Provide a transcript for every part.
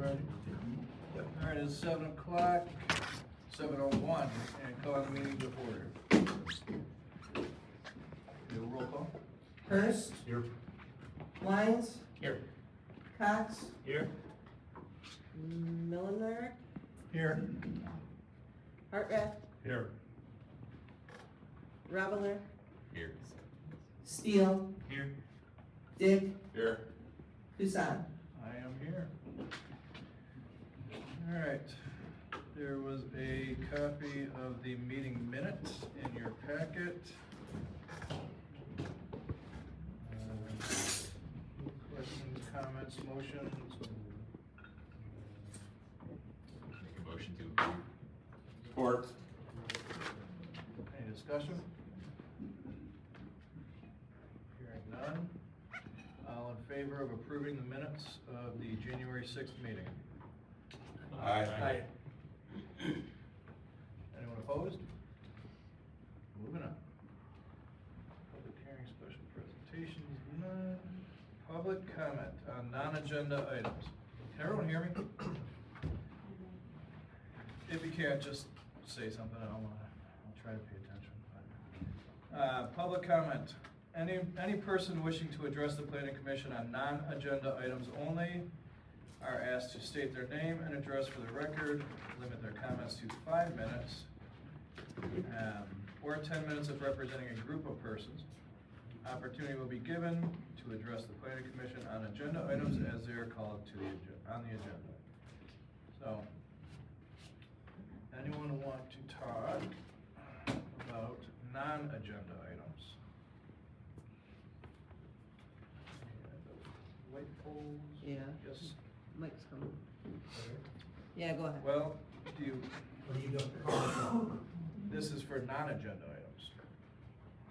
ready? Yep. All right, it's 7 o'clock, 7:01, and call the meeting to order. Do a roll call. Hurst. Here. Lyons. Here. Cox. Here. Milliner. Here. Hartrath. Here. Raveler. Here. Steele. Here. Dick. Here. Husan. I am here. All right, there was a copy of the meeting minutes in your packet. Questions, comments, motions? Make a motion to approve. Support. Any discussion? Hearing none. All in favor of approving the minutes of the January 6th meeting? Aye. Anyone opposed? Moving on. Public hearing, special presentations, none. Public comment on non-agenda items. Can everyone hear me? If you can't, just say something. I'll try to pay attention. Public comment. Any person wishing to address the planning commission on non-agenda items only are asked to state their name and address for the record, limit their comments to 5 minutes, or 10 minutes if representing a group of persons. Opportunity will be given to address the planning commission on agenda items as they are called on the agenda. So, anyone want to talk about non-agenda items? Light poles? Yeah. Yes. Mike's coming. Yeah, go ahead. Well, do you, What are you doing? this is for non-agenda items.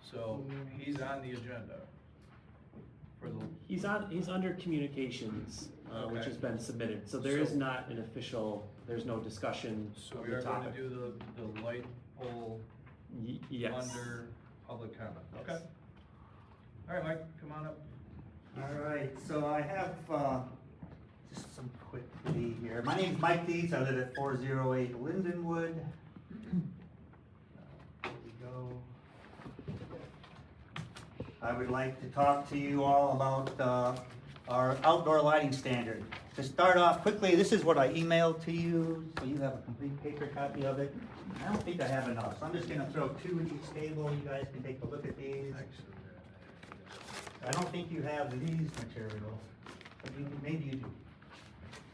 So, he's on the agenda. For the, He's under communications, which Okay. has been submitted, so there is So- not an official, there's no discussion so of we the are going to topic. do the light pole Yes. under public comment, Yes. okay? All right, Mike, come on up. All right, so I have just some quick fee here. My name's Mike Dietz, I live at 408 Lindenwood. There we go. I would like to talk to you all about our outdoor lighting standard. To start off quickly, this is what I emailed to you, so you have a complete paper copy of it. I don't think I have enough, so I'm just gonna throw 2 in each table, you guys can take a look at these. I don't think you have these materials, but maybe you do.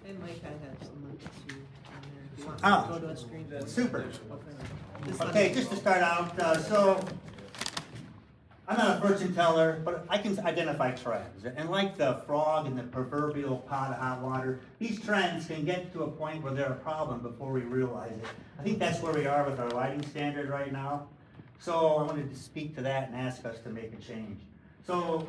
And Mike, I have some links to on there. If you want Ah, to go to a screen. That's super. additional. This one. Okay, just to start out, so I'm not a fortune teller, but I can identify trends. And like the frog in the proverbial pot of hot water, these trends can get to a point where they're a problem before we realize it. I think that's where we are with our lighting standard right now. So I wanted to speak to that and ask us to make a change. So,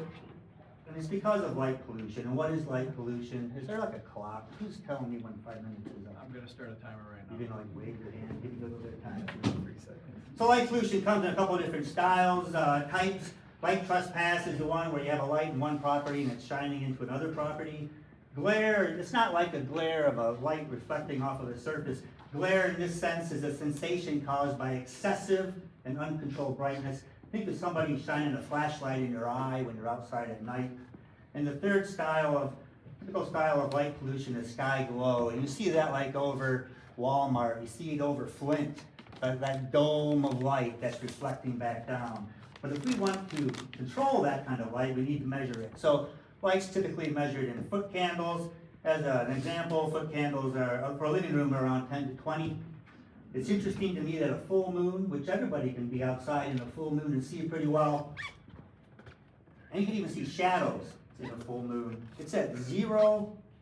and it's because of light pollution. And what is light pollution? Is there like a clock? Who's telling me when 5 minutes is up? I'm gonna start a timer right now. You're gonna like wave your hand, give you a little bit of time. 3 seconds. So light pollution comes in a couple of different styles, types. Light trespass is the one where you have a light in one property and it's shining into another property. Glare, it's not like a glare of a light reflecting off of the surface. Glare in this sense is a sensation caused by excessive and uncontrolled brightness. Think of somebody shining a flashlight in your eye when you're outside at night. And the third typical style of light pollution is sky glow. And you see that like over Walmart, you see it over Flint, that dome of light that's reflecting back down. But if we want to control that kind of light, we need to measure it. So light's typically measured in foot candles. As an example, foot candles are, for a living room, are around 10 to 20. It's interesting to me that a full moon, which everybody can be outside in a full moon and see it pretty well, and you can even see shadows in a full moon. It's at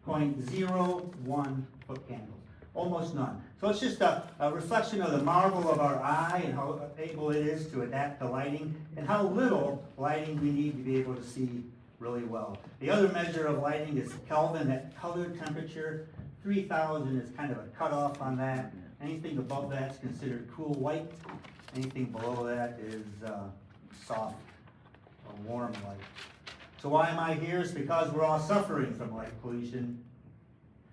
0.01 foot candles, almost none. So it's just a reflection of the marvel of our eye and how able it is to adapt to lighting and how little lighting we need to be able to see really well. The other measure of lighting is Kelvin, that color temperature. 3,000 is kind of a cutoff on that. Anything above that is considered cool white. Anything below that is soft or warm light. So why am I here? It's because we're all suffering from light pollution.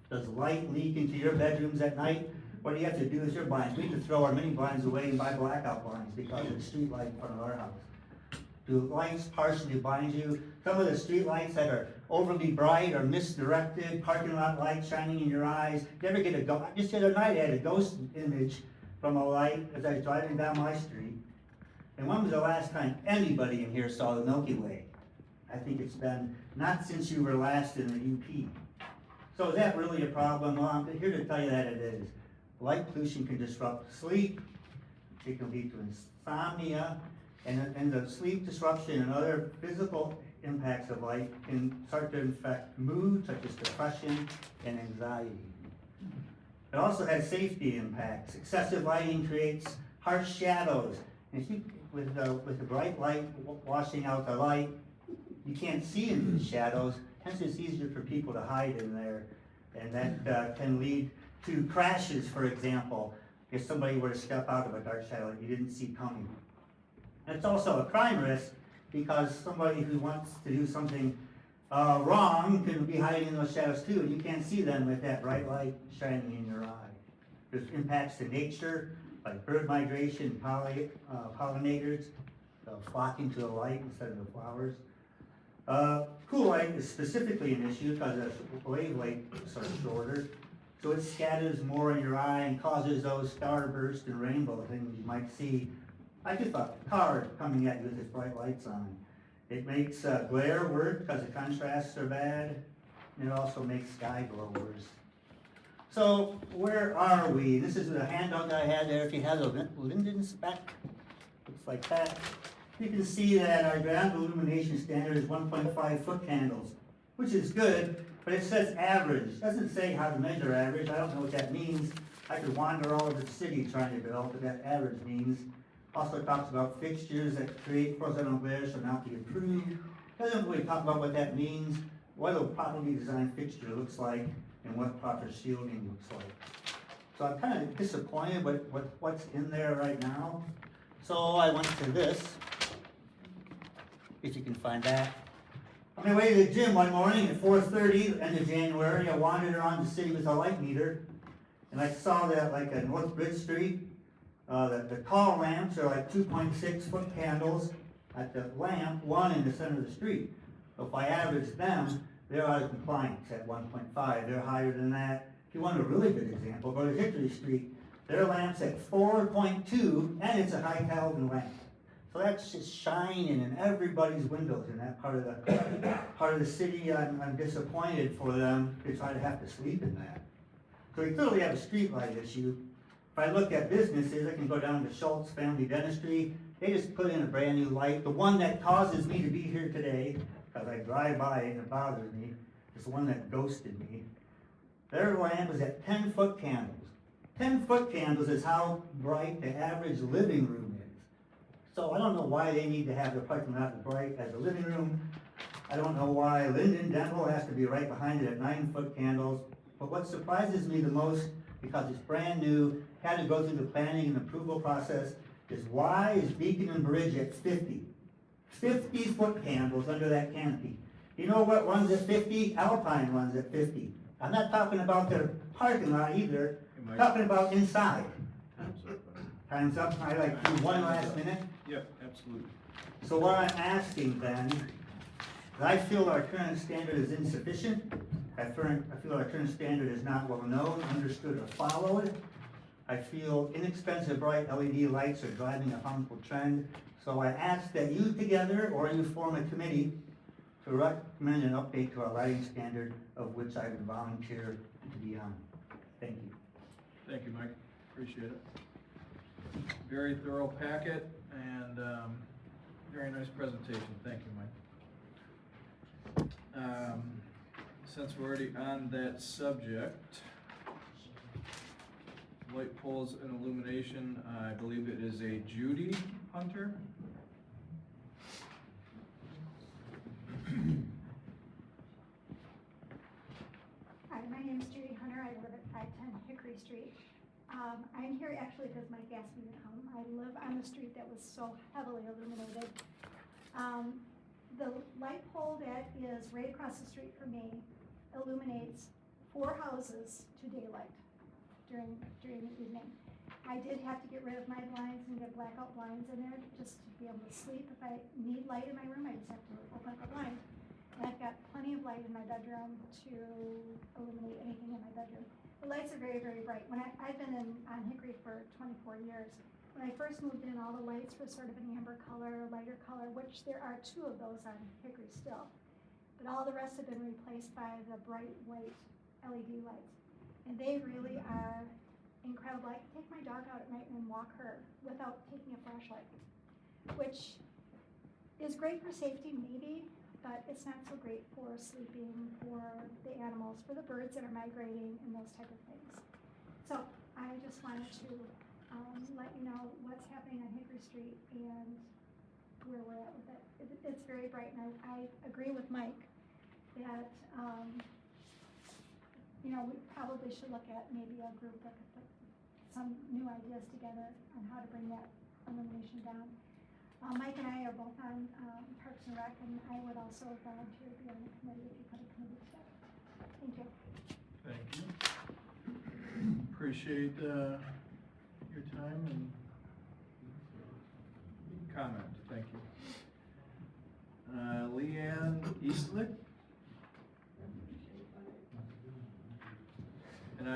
Does light leak into your bedrooms at night? What you have to do is your blinds, we need to throw our mini blinds away and buy blackout blinds because of the street light in front of our house. Do lights partially blind you? Some of the street lights that are overly bright or misdirected, parking lot lights shining in your eyes. You ever get a ghost? Just the other night I had a ghost image from a light as I was driving down my street. And when was the last time anybody in here saw the Milky Way? I think it's been not since you were last in the UP. So is that really a problem? Well, I'm here to tell you that it is. Light pollution can disrupt sleep, it can lead to insomnia, and the sleep disruption and other physical impacts of light can start to affect mood, such as depression and anxiety. It also has safety impacts. Excessive lighting creates harsh shadows. And if you, with the bright light washing out the light, you can't see into the shadows, hence it's easier for people to hide in there. And that can lead to crashes, for example, if somebody were to step out of a dark shadow that you didn't see coming. And it's also a crime risk because somebody who wants to do something wrong can be hiding in those shadows too, and you can't see them with that bright light shining in your eye. There's impacts to nature, like bird migration, pollinators flocking to the light instead of the flowers. Cool light is specifically an issue because the wavelengths are shorter, so it scatters more in your eye and causes those starburst and rainbow things you might see. I just thought a car coming at you with its bright lights on. It makes glare worse because the contrasts are bad, and it also makes sky glow worse. So where are we? This is the handout that I had there. If you have a Linden spec, looks like that. You can see that our ground illumination standard is 1.5 foot candles, which is good, but it says average. It doesn't say how to measure average. I don't know what that means. I could wander all over the city trying to develop what that average means. Also talks about fixtures that create horizontal glare shall not be approved. Doesn't really talk about what that means, what a properly designed fixture looks like, and what proper shielding looks like. So I'm kind of disappointed with what's in there right now. So I went to this, if you can find that. On my way to the gym one morning at 4:30, end of January, I wandered around the city with a light meter, and I saw that like at North Bridge Street, the tall lamps are like 2.6 foot candles at the lamp, one in the center of the street. So if I average them, they're out of compliance at 1.5. They're higher than that. If you want a really good example, go to Hickory Street. Their lamp's at 4.2, and it's a high Kelvin lamp. So that's just shining in everybody's windows in that part of the city. I'm disappointed for them to try to have to sleep in that. So we clearly have a street light issue. If I look at businesses, I can go down to Schultz Family Dentistry. They just put in a brand new light. The one that causes me to be here today, because I drive by it and it bothers me, is the one that ghosted me. Their lamp is at 10 foot candles. 10 foot candles is how bright the average living room is. So I don't know why they need to have the parking lot as bright as a living room. I don't know why Linden Dental has to be right behind it at 9 foot candles. But what surprises me the most, because it's brand new, had to go through the planning and approval process, is why is Beacon and Bridge at 50? 50 foot candles under that canopy. You know what runs at 50? Alpine runs at 50. I'm not talking about their parking lot either, I'm talking about inside. Time's up. I like to do one last minute. Yep, absolutely. So what I'm asking then, is I feel our current standard is insufficient. I feel our current standard is not well known, understood, or followed. I feel inexpensive bright LED lights are driving a harmful trend. So I ask that you together, or you form a committee, to recommend an update to our lighting standard, of which I would volunteer to be on. Thank you. Thank you, Mike. Appreciate it. Very thorough packet and very nice presentation. Thank you, Mike. Since we're already on that subject, light poles and illumination, I believe it is a Judy Hunter. Hi, my name is Judy Hunter. I live at 510 Hickory Street. I'm here actually because Mike asked me to come. I live on the street that was so heavily illuminated. The light pole that is right across the street from me illuminates 4 houses to daylight during the evening. I did have to get rid of my blinds and get blackout blinds in there just to be able to sleep. If I need light in my room, I just have to open up a blind. And I've got plenty of light in my bedroom to illuminate anything in my bedroom. The lights are very, very bright. I've been on Hickory for 24 years. When I first moved in, all the lights were sort of an amber color, lighter color, which there are 2 of those on Hickory still. But all the rest have been replaced by the bright white LED lights. And they really are incredible. I can take my dog out at night and walk her without taking a flashlight, which is great for safety maybe, but it's not so great for sleeping, for the animals, for the birds that are migrating and those type of things. So I just wanted to let you know what's happening on Hickory Street and where we're at with it. It's very bright, and I agree with Mike that we probably should look at maybe a group that could put some new ideas together on how to bring that illumination down. Mike and I are both on Parks and Rec, and I would also volunteer to be on the committee if you put a committee together. Thank you. Thank you. Appreciate your time and comment. Thank you. Leanne Eastlick. And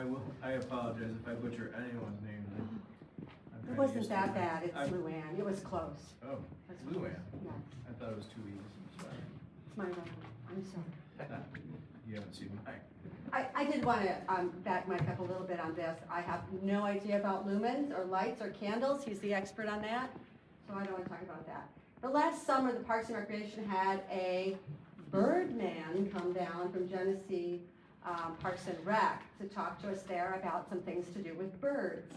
I apologize if I butcher anyone's name. I'm It kinda wasn't used to that it. bad, it's I- Luann, it was close. Oh, That's Luann. Yeah, I thought it was 2 E's. Sorry. it's my wrong, I'm sorry. You haven't seen mine. I did want to back Mike up a little bit on this. I have no idea about lumens or lights or candles, he's the expert on that, so I don't want to talk about that. But last summer, the Parks and Recreation had a bird man come down from Genesee Parks and Rec to talk to us there about some things to do with birds.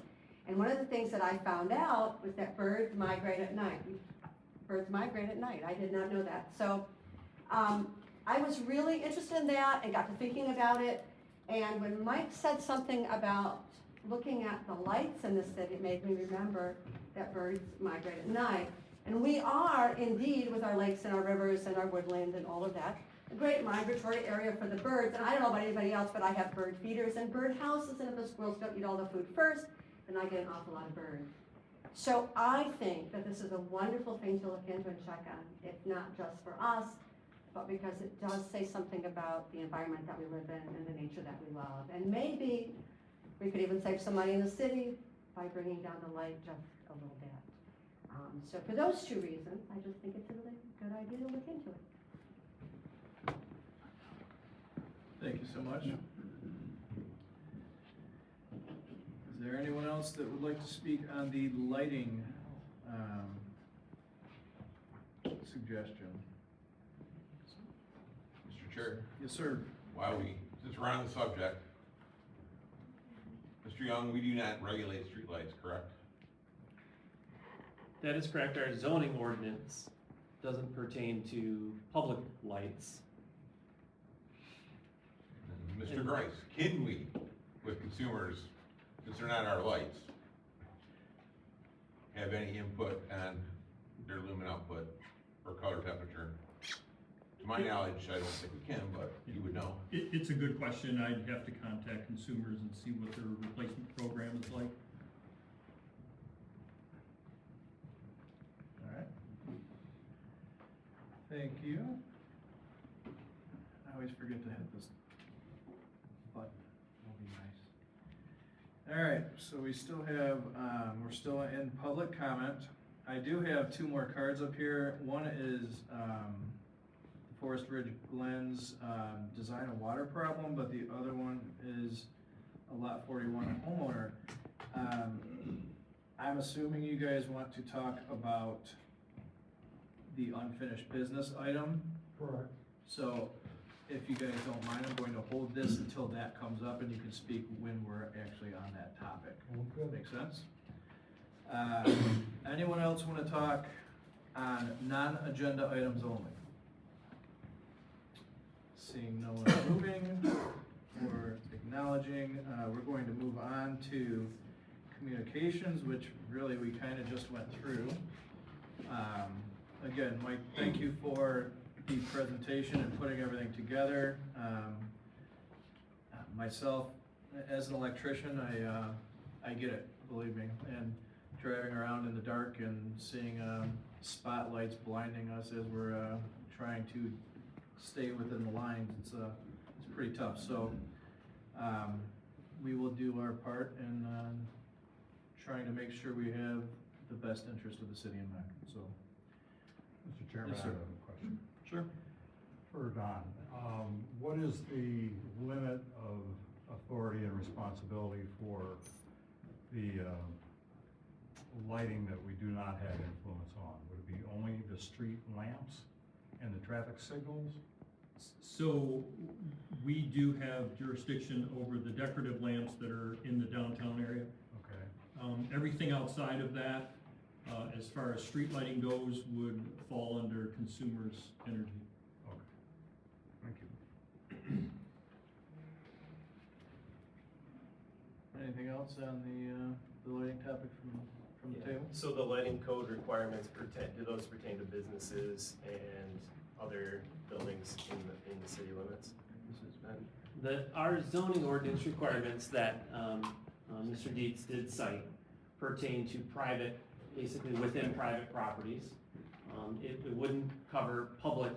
And one of the things that I found out was that birds migrate at night. Birds migrate at night. I did not know that. So I was really interested in that and got to thinking about it. And when Mike said something about looking at the lights in the city, it made me remember that birds migrate at night. And we are indeed, with our lakes and our rivers and our woodland and all of that, a great migratory area for the birds. And I don't know about anybody else, but I have bird feeders and bird houses, and if the squirrels don't eat all the food first, then I get an awful lot of birds. So I think that this is a wonderful thing to look into and check on, if not just for us, but because it does say something about the environment that we live in and the nature that we love. And maybe we could even save some money in the city by bringing down the light just a little bit. So for those 2 reasons, I just think it's a really good idea to look into it. Thank you so much. Is there anyone else that would like to speak on the lighting suggestion? Mr. Chair, Yes, sir. since we're on the subject, Mr. Young, we do not regulate streetlights, correct? That is correct. Our zoning ordinance doesn't pertain to public lights. And Mr. Grice, can we, with consumers, since they're not our lights, have any input on their lumen output or color temperature? To my knowledge, I don't think we can, but you would know. It's a good question. I'd have to contact consumers and see what their replacement program is like. All right. Thank you. I always forget to hit this button. It'll be nice. All right, so we still have, we're still in public comment. I do have 2 more cards up here. One is Forest Ridge Glens design a water problem, but the other one is a Lot 41 homeowner. I'm assuming you guys want to talk about the unfinished business item. Correct. So if you guys don't mind, I'm going to hold this until that comes up and you can speak when we're actually on that topic. Okay. Make sense? Anyone else want to talk on non-agenda items only? Seeing no one moving or acknowledging, we're going to move on to communications, which really we kind of just went through. Again, Mike, thank you for the presentation and putting everything together. Myself, as an electrician, I get it, believe me, and driving around in the dark and seeing, spotlights blinding us as we're, trying to stay within the lines, it's pretty tough, so, we will do our part in, trying to make sure we have the best interest of the city in mind, so. Mr. Chairman, Yes, I sir. have a question. Sure. For Don, what is the limit of authority and responsibility for the lighting that we do not have influence on? Would it be only the street lamps and the traffic signals? So we do have jurisdiction over the decorative lamps that are in the downtown area. Okay. Everything outside of that, as far as street lighting goes, would fall under consumers' energy. Okay. Thank you. Anything else on the lighting topic from the table? So the lighting code requirements do those pertain to businesses and other buildings in the city limits? Our zoning ordinance requirements that Mr. Dietz did cite pertain to private, basically within private properties. It wouldn't cover public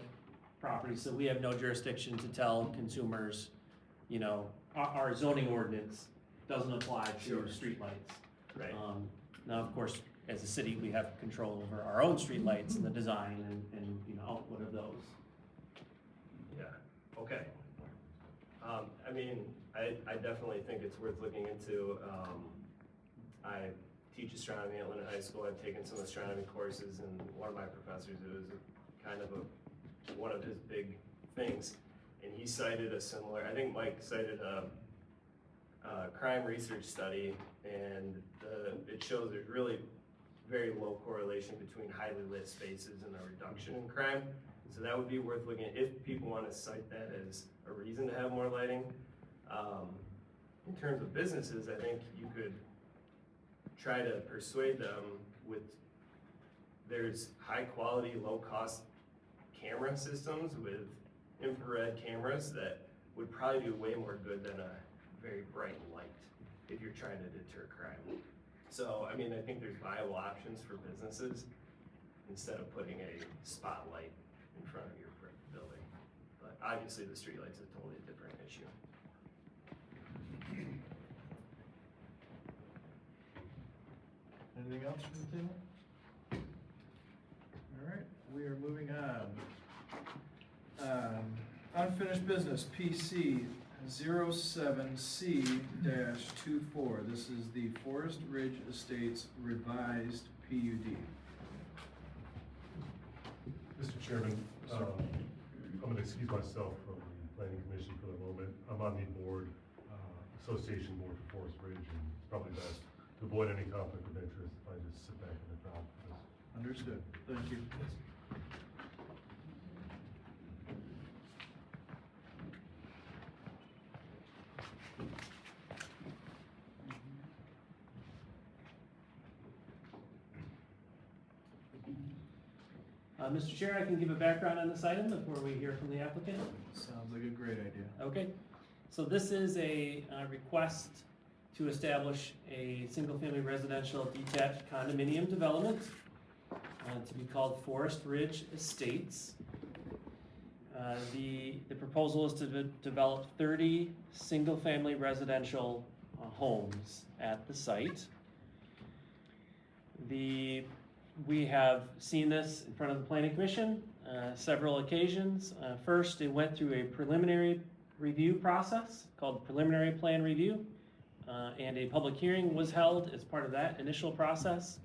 properties, so we have no jurisdiction to tell consumers, you know, our zoning ordinance doesn't apply to streetlights. Right. Now, of course, as a city, we have control over our own streetlights and the design and, you know, output of those. Yeah, okay. I mean, I definitely think it's worth looking into. I teach astronomy at Linden High School. I've taken some astronomy courses, and one of my professors, it was kind of one of his big things. And he cited a similar, I think Mike cited a crime research study, and it shows there's really very low correlation between highly lit spaces and a reduction in crime. So that would be worth looking at if people want to cite that as a reason to have more lighting. In terms of businesses, I think you could try to persuade them with, there's high quality, low cost camera systems with infrared cameras that would probably do way more good than a very bright light if you're trying to deter crime. So, I mean, I think there's viable options for businesses instead of putting a spotlight in front of your building. But obviously the streetlight's a totally different issue. Anything else from the table? All right, we are moving on. Unfinished business, PC 07C-24. This is the Forest Ridge Estates revised PUD. Mr. Chairman, I'm going to excuse myself from the Planning Commission for the moment. I'm on the board, Association Board for Forest Ridge, and it's probably best to avoid any conflict of interest if I just sit back in the crowd for this. Understood, thank you. Mr. Chair, I can give a background on this item before we hear from the applicant. Sounds like a great idea. Okay, so this is a request to establish a single-family residential detached condominium development to be called Forest Ridge Estates. The proposal is to develop 30 single-family residential homes at the site. We have seen this in front of the Planning Commission several occasions. First, it went through a preliminary review process called preliminary plan review, and a public hearing was held as part of that initial process.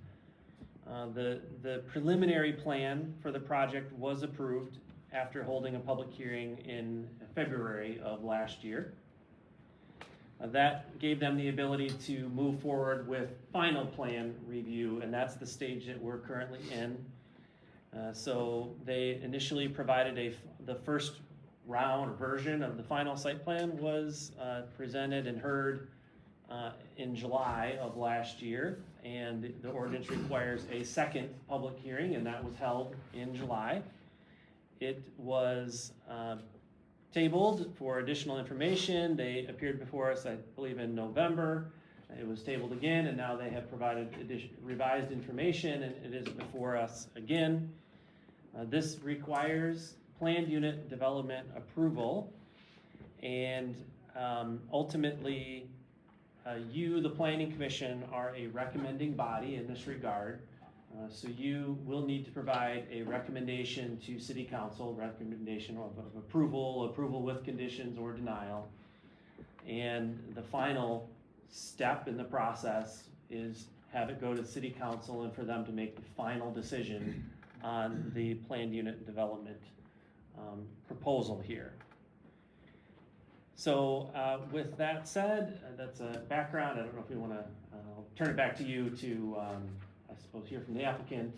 The preliminary plan for the project was approved after holding a public hearing in February of last year. That gave them the ability to move forward with final plan review, and that's the stage that we're currently in. So they initially provided the first round or version of the final site plan was presented and heard in July of last year, and the ordinance requires a second public hearing, and that was held in July. It was tabled for additional information. They appeared before us, I believe, in November. It was tabled again, and now they have provided revised information, and it is before us again. This requires planned unit development approval, and ultimately, you, the Planning Commission, are a recommending body in this regard. So you will need to provide a recommendation to City Council, recommendation of approval with conditions or denial. And the final step in the process is have it go to City Council and for them to make the final decision on the planned unit development proposal here. So with that said, that's a background. I don't know if we want to, I'll turn it back to you to, I suppose, hear from the applicant,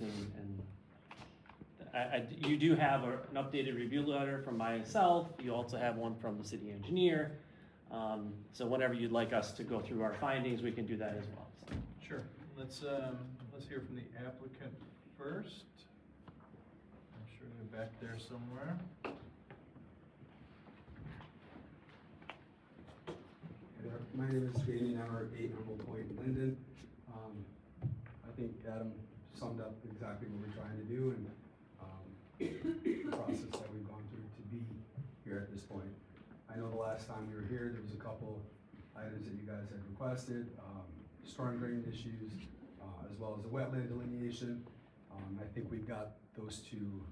and you do have an updated review letter from myself. You also have one from the city engineer. So whenever you'd like us to go through our findings, we can do that as well. So. Sure. Let's hear from the applicant first. I'm sure they're back there somewhere. My name is Jamie Nemmer, 8 Humble Point, Linden. I think Adam summed up exactly what we're trying to do and the process that we've gone through to be here at this point. I know the last time we were here, there was a couple items that you guys had requested, storm drain issues, as well as the wetland delineation. I think we've got those two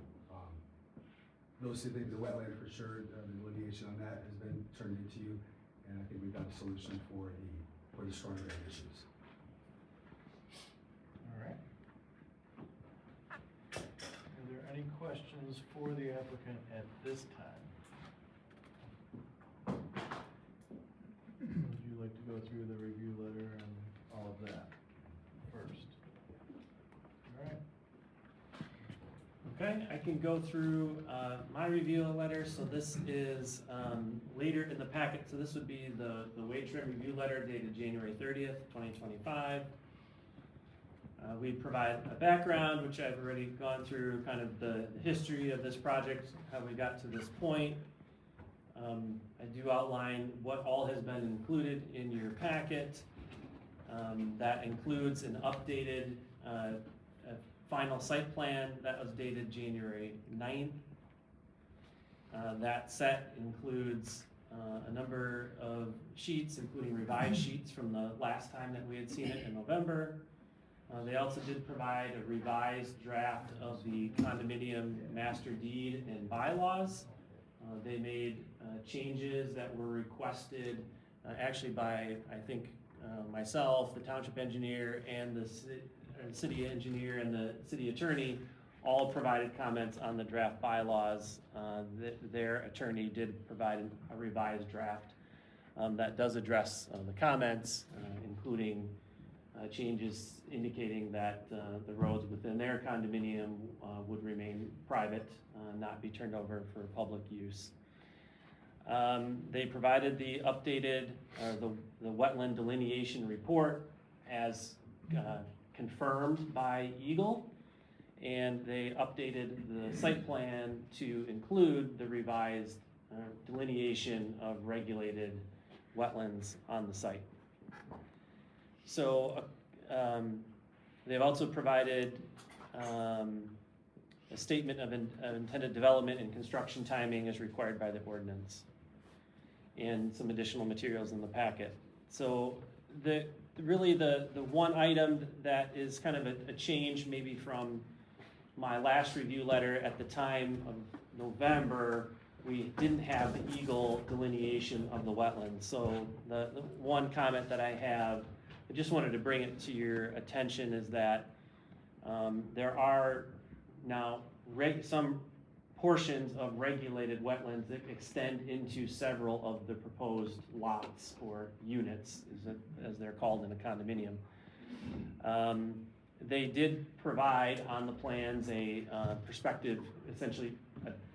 things, the wetland for sure, the delineation on that has been turned into you. And I think we've got a solution for the storm drain issues. All right. Are there any questions for the applicant at this time? Would you like to go through the review letter and all of that first? All right. Okay, I can go through my review letter. So this is later in the packet. So this would be the wage trim review letter dated January 30th, 2025. We provide a background, which I've already gone through, kind of the history of this project, how we got to this point. I do outline what all has been included in your packet. That includes an updated final site plan that was dated January 9th. That set includes a number of sheets, including revised sheets from the last time that we had seen it in November. They also did provide a revised draft of the condominium master deed and bylaws. They made changes that were requested actually by, I think, myself, the township engineer, and the city engineer and the city attorney all provided comments on the draft bylaws. Their attorney did provide a revised draft that does address the comments, including changes indicating that the roads within their condominium would remain private, not be turned over for public use. They provided the updated, the wetland delineation report as confirmed by Eagle, and they updated the site plan to include the revised delineation of regulated wetlands on the site. So they've also provided a statement of intended development and construction timing as required by the ordinance, and some additional materials in the packet. So really the one item that is kind of a change maybe from my last review letter at the time of November, we didn't have the Eagle delineation of the wetlands. So the one comment that I have, I just wanted to bring it to your attention, is that there are now some portions of regulated wetlands that extend into several of the proposed lots or units, as they're called in a condominium. They did provide on the plans a perspective, essentially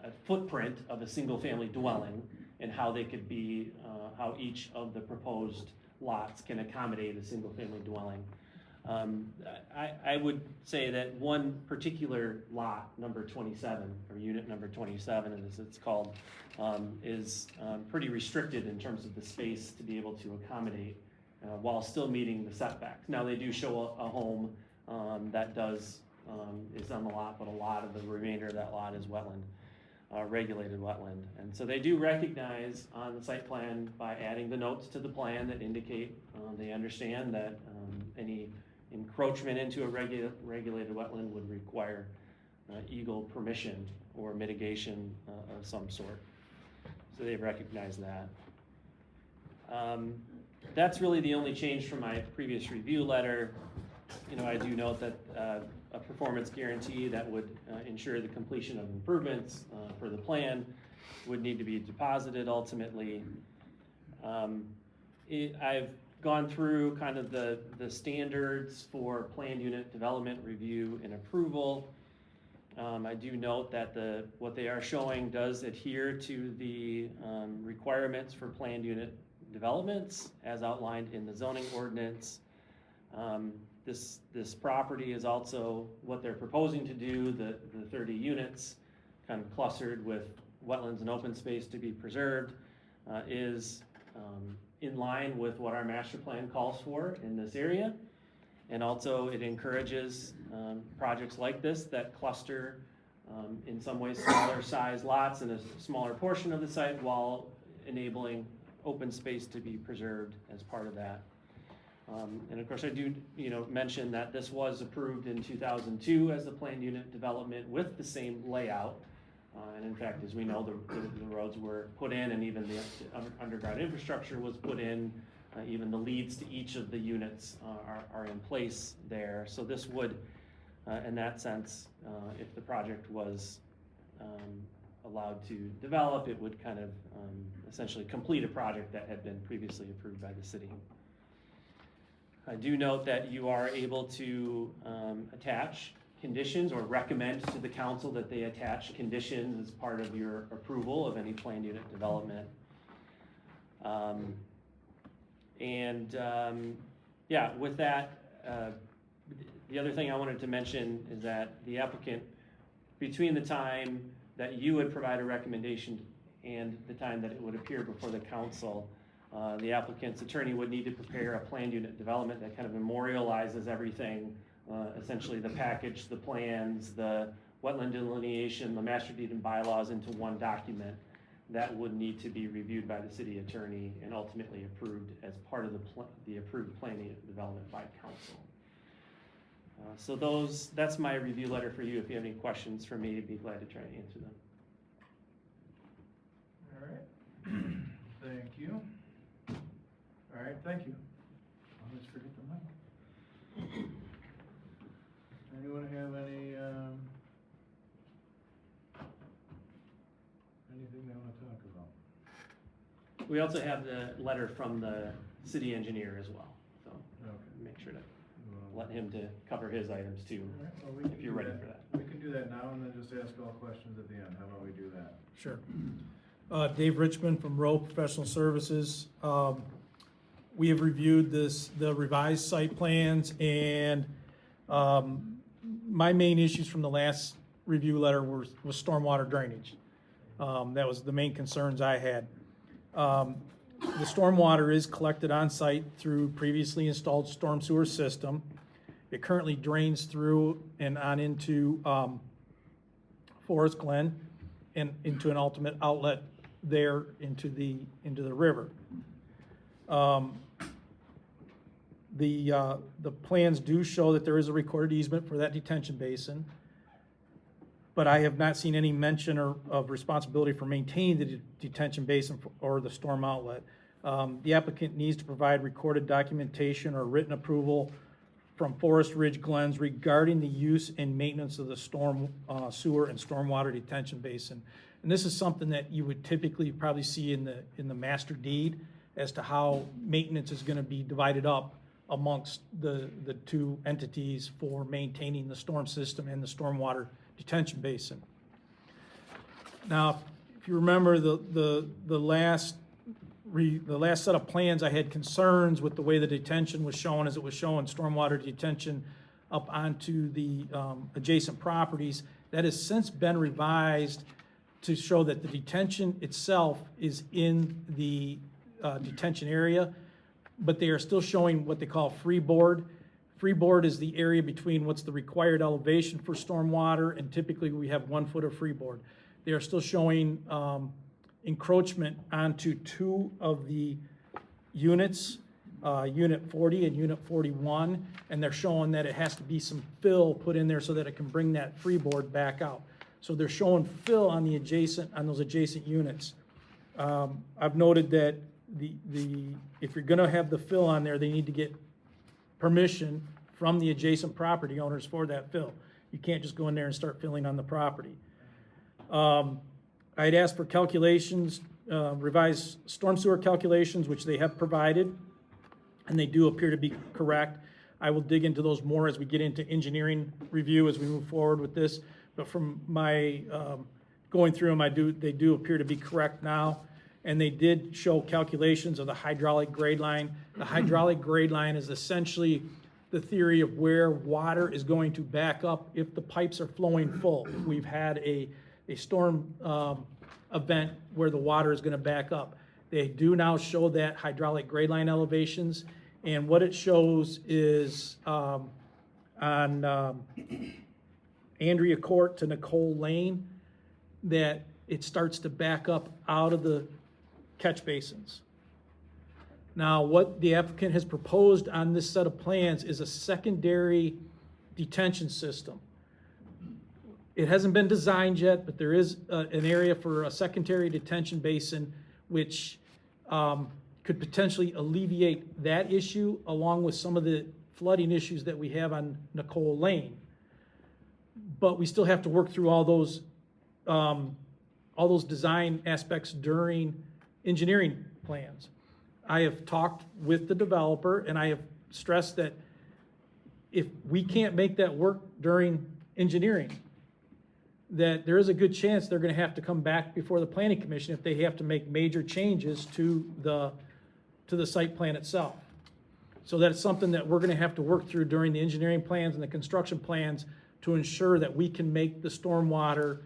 a footprint of a single-family dwelling, and how they could be, how each of the proposed lots can accommodate a single-family dwelling. I would say that one particular lot, number 27, or unit number 27, as it's called, is pretty restricted in terms of the space to be able to accommodate while still meeting the setbacks. Now, they do show a home that is on the lot, but a lot of the remainder of that lot is wetland, regulated wetland. And so they do recognize on the site plan by adding the notes to the plan that indicate they understand that any encroachment into a regulated wetland would require Eagle permission or mitigation of some sort. So they recognize that. That's really the only change from my previous review letter. You know, I do note that a performance guarantee that would ensure the completion of improvements for the plan would need to be deposited ultimately. I've gone through kind of the standards for planned unit development review and approval. I do note that what they are showing does adhere to the requirements for planned unit developments as outlined in the zoning ordinance. This property is also what they're proposing to do, the 30 units kind of clustered with wetlands and open space to be preserved, is in line with what our master plan calls for in this area. And also it encourages projects like this that cluster in some ways smaller size lots in a smaller portion of the site while enabling open space to be preserved as part of that. And of course I do mention that this was approved in 2002 as a planned unit development with the same layout. And in fact, as we know, the roads were put in and even the underground infrastructure was put in. Even the leads to each of the units are in place there. So this would, in that sense, if the project was allowed to develop, it would kind of essentially complete a project that had been previously approved by the city. I do note that you are able to attach conditions or recommend to the council that they attach conditions as part of your approval of any planned unit development. Yeah, with that, the other thing I wanted to mention is that the applicant, between the time that you would provide a recommendation and the time that it would appear before the council, the applicant's attorney would need to prepare a planned unit development that kind of memorializes everything, essentially the package, the plans, the wetland delineation, the master deed and bylaws into one document that would need to be reviewed by the city attorney and ultimately approved as part of the approved planned unit development by council. So that's my review letter for you. If you have any questions for me, I'd be glad to try to answer them. All right. Thank you. All right, thank you. I always forget the mic. Anyone have anything they want to talk about? We also have the letter from the city engineer as well, so make sure to let him to cover his items too, All right, well, we can if you're do ready for that. We can do that now and then just ask all questions at the end. How about we do that? Sure. Dave Richmond from Rowe Professional Services. We have reviewed the revised site plans, and my main issues from the last review letter was stormwater drainage. That was the main concerns I had. The stormwater is collected on site through previously installed storm sewer system. It currently drains through and on into Forest Glen and into an ultimate outlet there into the river. The plans do show that there is a recorded easement for that detention basin, but I have not seen any mention of responsibility for maintaining the detention basin or the storm outlet. The applicant needs to provide recorded documentation or written approval from Forest Ridge Glens regarding the use and maintenance of the storm sewer and stormwater detention basin. And this is something that you would typically probably see in the master deed as to how maintenance is going to be divided up amongst the two entities for maintaining the storm system and the stormwater detention basin. Now, if you remember the last the last set of plans, I had concerns with the way the detention was shown, as it was showing stormwater detention up onto the adjacent properties. That has since been revised to show that the detention itself is in the detention area, but they are still showing what they call freeboard. Freeboard is the area between what's the required elevation for stormwater, and typically we have 1 foot of freeboard. They are still showing encroachment onto 2 of the units, Unit 40 and Unit 41, and they're showing that it has to be some fill put in there so that it can bring that freeboard back out. So they're showing fill on those adjacent units. I've noted that if you're gonna have the fill on there, they need to get permission from the adjacent property owners for that fill. You can't just go in there and start filling on the property. I'd asked for calculations, revised storm sewer calculations, which they have provided, and they do appear to be correct. I will dig into those more as we get into engineering review as we move forward with this. But from my going through them, they do appear to be correct now. And they did show calculations of the hydraulic grade line. The hydraulic grade line is essentially the theory of where water is going to back up if the pipes are flowing full. We've had a storm event where the water is going to back up. They do now show that hydraulic grade line elevations, and what it shows is on Andrea Court to Nicole Lane, that it starts to back up out of the catch basins. Now, what the applicant has proposed on this set of plans is a secondary detention system. It hasn't been designed yet, but there is an area for a secondary detention basin, which could potentially alleviate that issue along with some of the flooding issues that we have on Nicole Lane. But we still have to work through all those design aspects during engineering plans. I have talked with the developer, and I have stressed that if we can't make that work during engineering, that there is a good chance they're gonna have to come back before the planning commission if they have to make major changes to the site plan itself. So that's something that we're gonna have to work through during the engineering plans and the construction plans to ensure that we can make the stormwater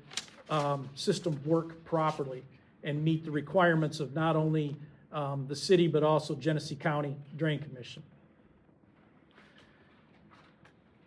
system work properly and meet the requirements of not only the city, but also Genesee County Drain Commission.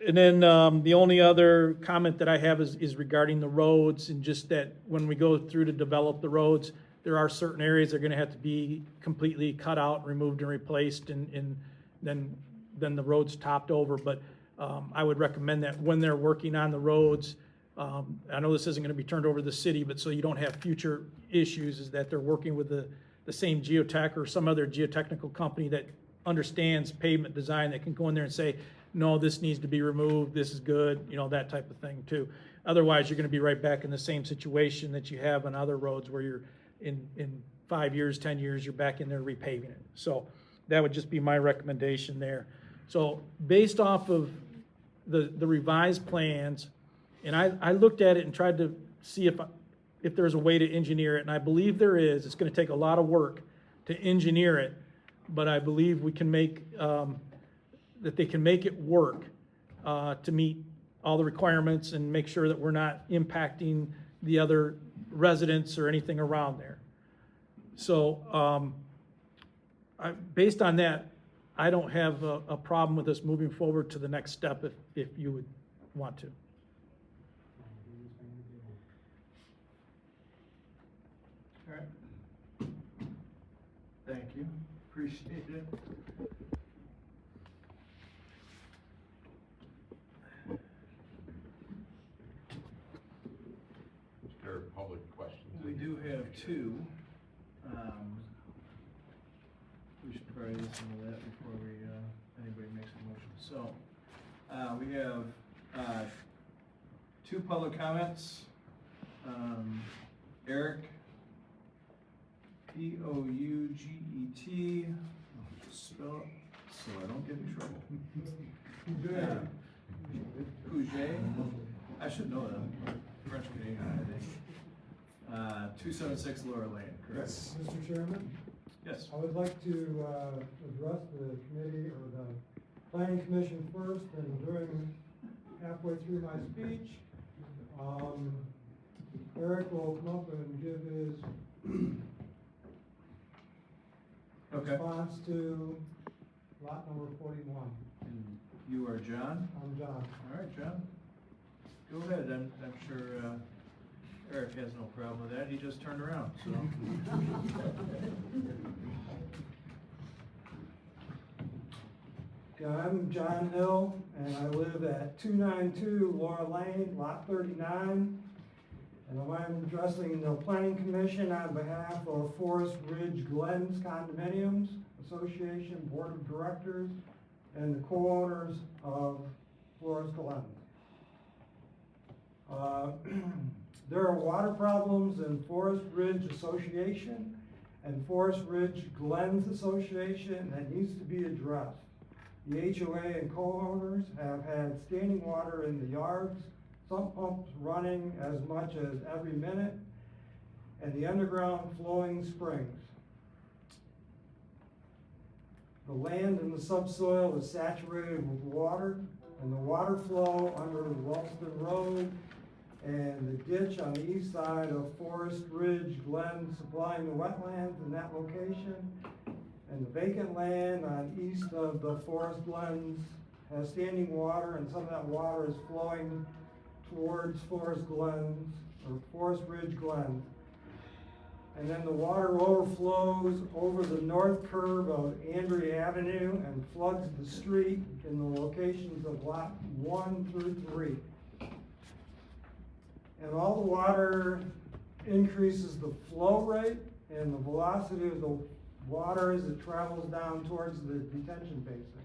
And then the only other comment that I have is regarding the roads, and just that when we go through to develop the roads, there are certain areas that are gonna have to be completely cut out, removed and replaced, and then the roads topped over. But I would recommend that when they're working on the roads, I know this isn't gonna be turned over to the city, but so you don't have future issues, is that they're working with the same geotech or some other geotechnical company that understands pavement design, that can go in there and say, no, this needs to be removed, this is good, that type of thing too. Otherwise, you're gonna be right back in the same situation that you have on other roads where you're in 5 years, 10 years, you're back in there repaving it. So that would just be my recommendation there. So based off of the revised plans, and I looked at it and tried to see if there's a way to engineer it, and I believe there is. It's gonna take a lot of work to engineer it, but I believe we can make, that they can make it work to meet all the requirements and make sure that we're not impacting the other residents or anything around there. So based on that, I don't have a problem with us moving forward to the next step if you would want to. All right. Thank you, appreciate it. Is there public questions? We do have two. We should probably listen to that before anybody makes a motion. So, we have two public comments. Eric, Pouget, I'll just spell it so I don't get in trouble. Pouget, I should know that, French Canadian, I think. 276 Laura Lane, correct? Yes, Mr. Chairman. Yes. I would like to address the committee or the planning commission first, and during, halfway through my speech, Eric will come up and give his Okay. response to lot number 41. And you are John? I'm John. All right, John. Go ahead. I'm sure Eric has no problem with that. He just turned around, so. Okay, I'm John Hill, and I live at 292 Laura Lane, lot 39. And I'm addressing the planning commission on behalf of Forest Ridge Glens Condominiums Association Board of Directors and the co-owners of Forest Glen. There are water problems in Forest Ridge Association and Forest Ridge Glens Association that needs to be addressed. The HOA and co-owners have had standing water in the yards, some pumps running as much as every minute, and the underground flowing springs. The land in the subsoil is saturated with water, and the water flow under Ralston Road and the ditch on the east side of Forest Ridge Glen supplying the wetlands in that location, and the vacant land on east of the Forest Glens has standing water, and some of that water is flowing towards Forest Glens, or Forest Ridge Glen. And then the water overflows over the north curve of Andrea Avenue and floods the street in the locations of lot 1 through 3. And all the water increases the flow rate and the velocity of the water as it travels down towards the detention basin.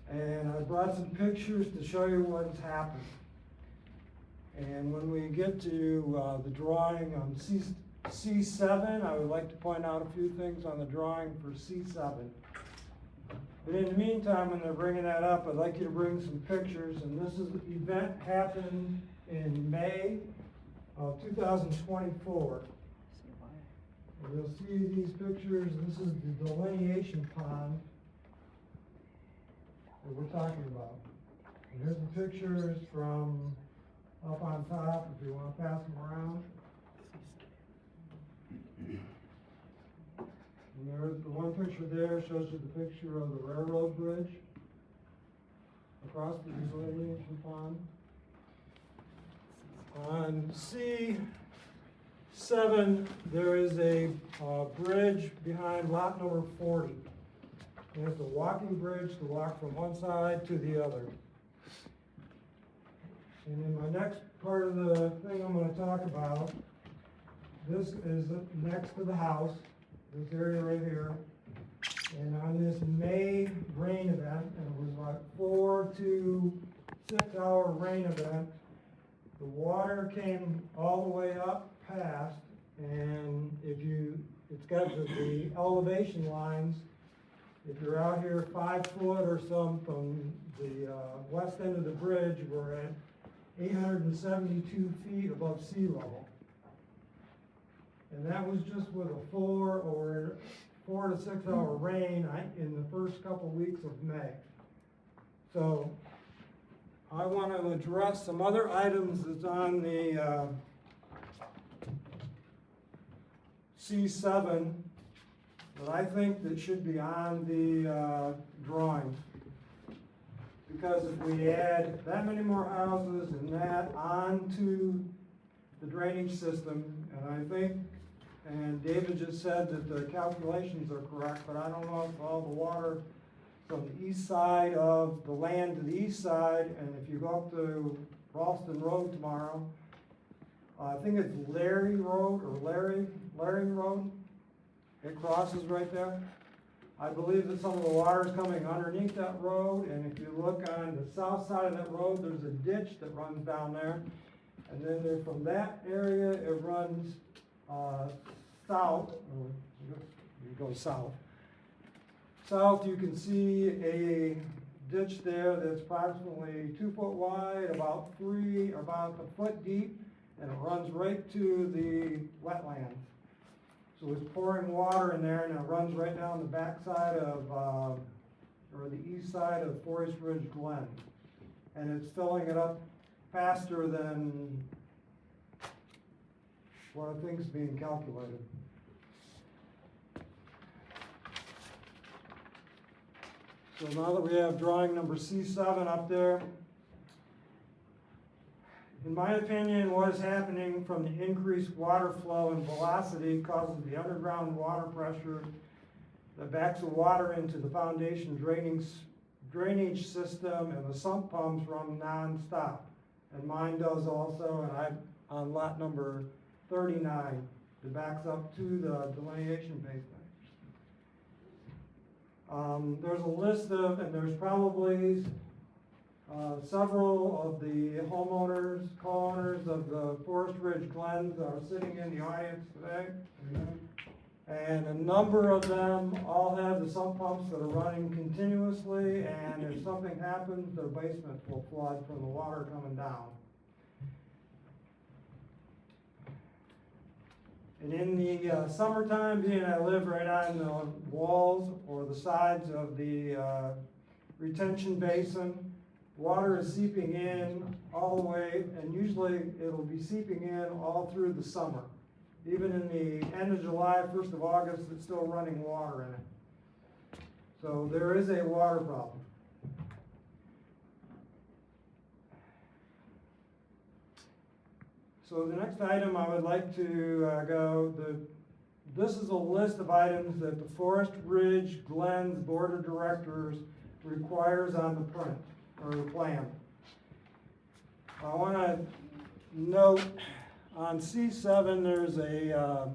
And I brought some pictures to show you what's happened. And when we get to the drawing on C7, I would like to point out a few things on the drawing for C7. But in the meantime, when they're bringing that up, I'd like you to bring some pictures. And this is the event happened in May of 2024. And you'll see these pictures. This is the delineation pond that we're talking about. And here's the pictures from up on top, if you want to pass them around. And there's the one picture there, shows you the picture of the railroad bridge across the delineation pond. On C7, there is a bridge behind lot number 40. And it's a walking bridge to walk from one side to the other. And in my next part of the thing I'm going to talk about, this is next to the house, this area right here. And on this May rain event, and it was like 4 to 6 hour rain event, the water came all the way up past, and it's got the elevation lines. If you're out here 5 foot or some from the west end of the bridge, we're at 872 feet above sea level. And that was just with a 4 to 6 hour rain in the first couple weeks of May. So I want to address some other items that's on the C7 that I think that should be on the drawings. Because if we add that many more houses and that onto the drainage system, and I think, and David just said that the calculations are correct, but I don't know if all the water from the east side of the land to the east side, and if you go up to Ralston Road tomorrow, I think it's Larry Road or Laring Road. It crosses right there. I believe that some of the water is coming underneath that road, and if you look on the south side of that road, there's a ditch that runs down there. And then there, from that area, it runs south, or you go south. South, you can see a ditch there that's approximately 2 foot wide, about a foot deep, and it runs right to the wetlands. So it's pouring water in there and it runs right down the backside of, or the east side of Forest Ridge Glen. And it's filling it up faster than what I think is being calculated. So now that we have drawing number C7 up there, in my opinion, what is happening from the increased water flow and velocity causes the underground water pressure that backs the water into the foundation drainage system, and the sump pumps run non-stop. And mine does also, and I'm on lot number 39, it backs up to the delineation basement. There's a list of, and there's probably several of the homeowners, co-owners of the Forest Ridge Glens that are sitting in the audience today. And a number of them all have the sump pumps that are running continuously, and if something happens, their basement will flood from the water coming down. And in the summertime, being I live right on the walls or the sides of the retention basin, water is seeping in all the way, and usually it'll be seeping in all through the summer. Even in the end of July, 1st of August, it's still running water in it. So there is a water problem. So the next item I would like to this is a list of items that the Forest Ridge Glens Board of Directors requires on the print, or the plan. I want to note on C7 there's a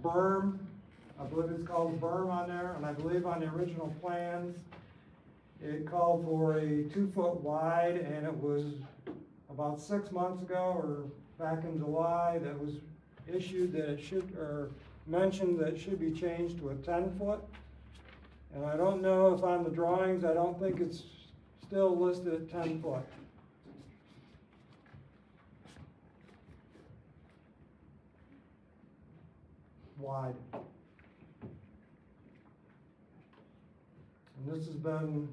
berm, I believe it's called a berm on there, and I believe on the original plans it called for a 2-foot wide, and it was about 6 months ago, or back in July, that was issued that it should, or mentioned that it should be changed to a 10-foot. And I don't know if on the drawings, I don't think it's still listed at 10 foot. Wide. And this has been,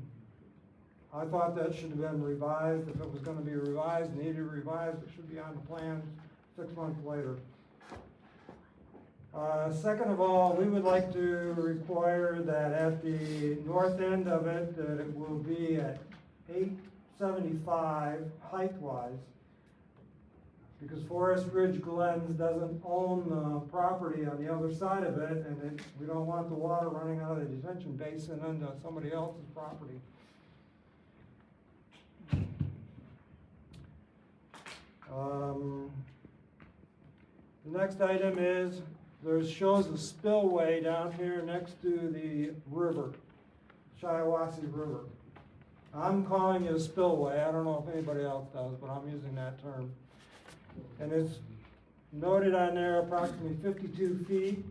I thought that should have been revised. If it was going to be revised, needed revised, it should be on the plan 6 months later. Second of all, we would like to require that at the north end of it, that it will be at 875 height-wise, because Forest Ridge Glens doesn't own the property on the other side of it, and we don't want the water running out of the detention basin into somebody else's property. The next item is, shows a spillway down here next to the river, Shiawassee River. I'm calling it a spillway. I don't know if anybody else does, but I'm using that term. And it's noted on there approximately 52 feet.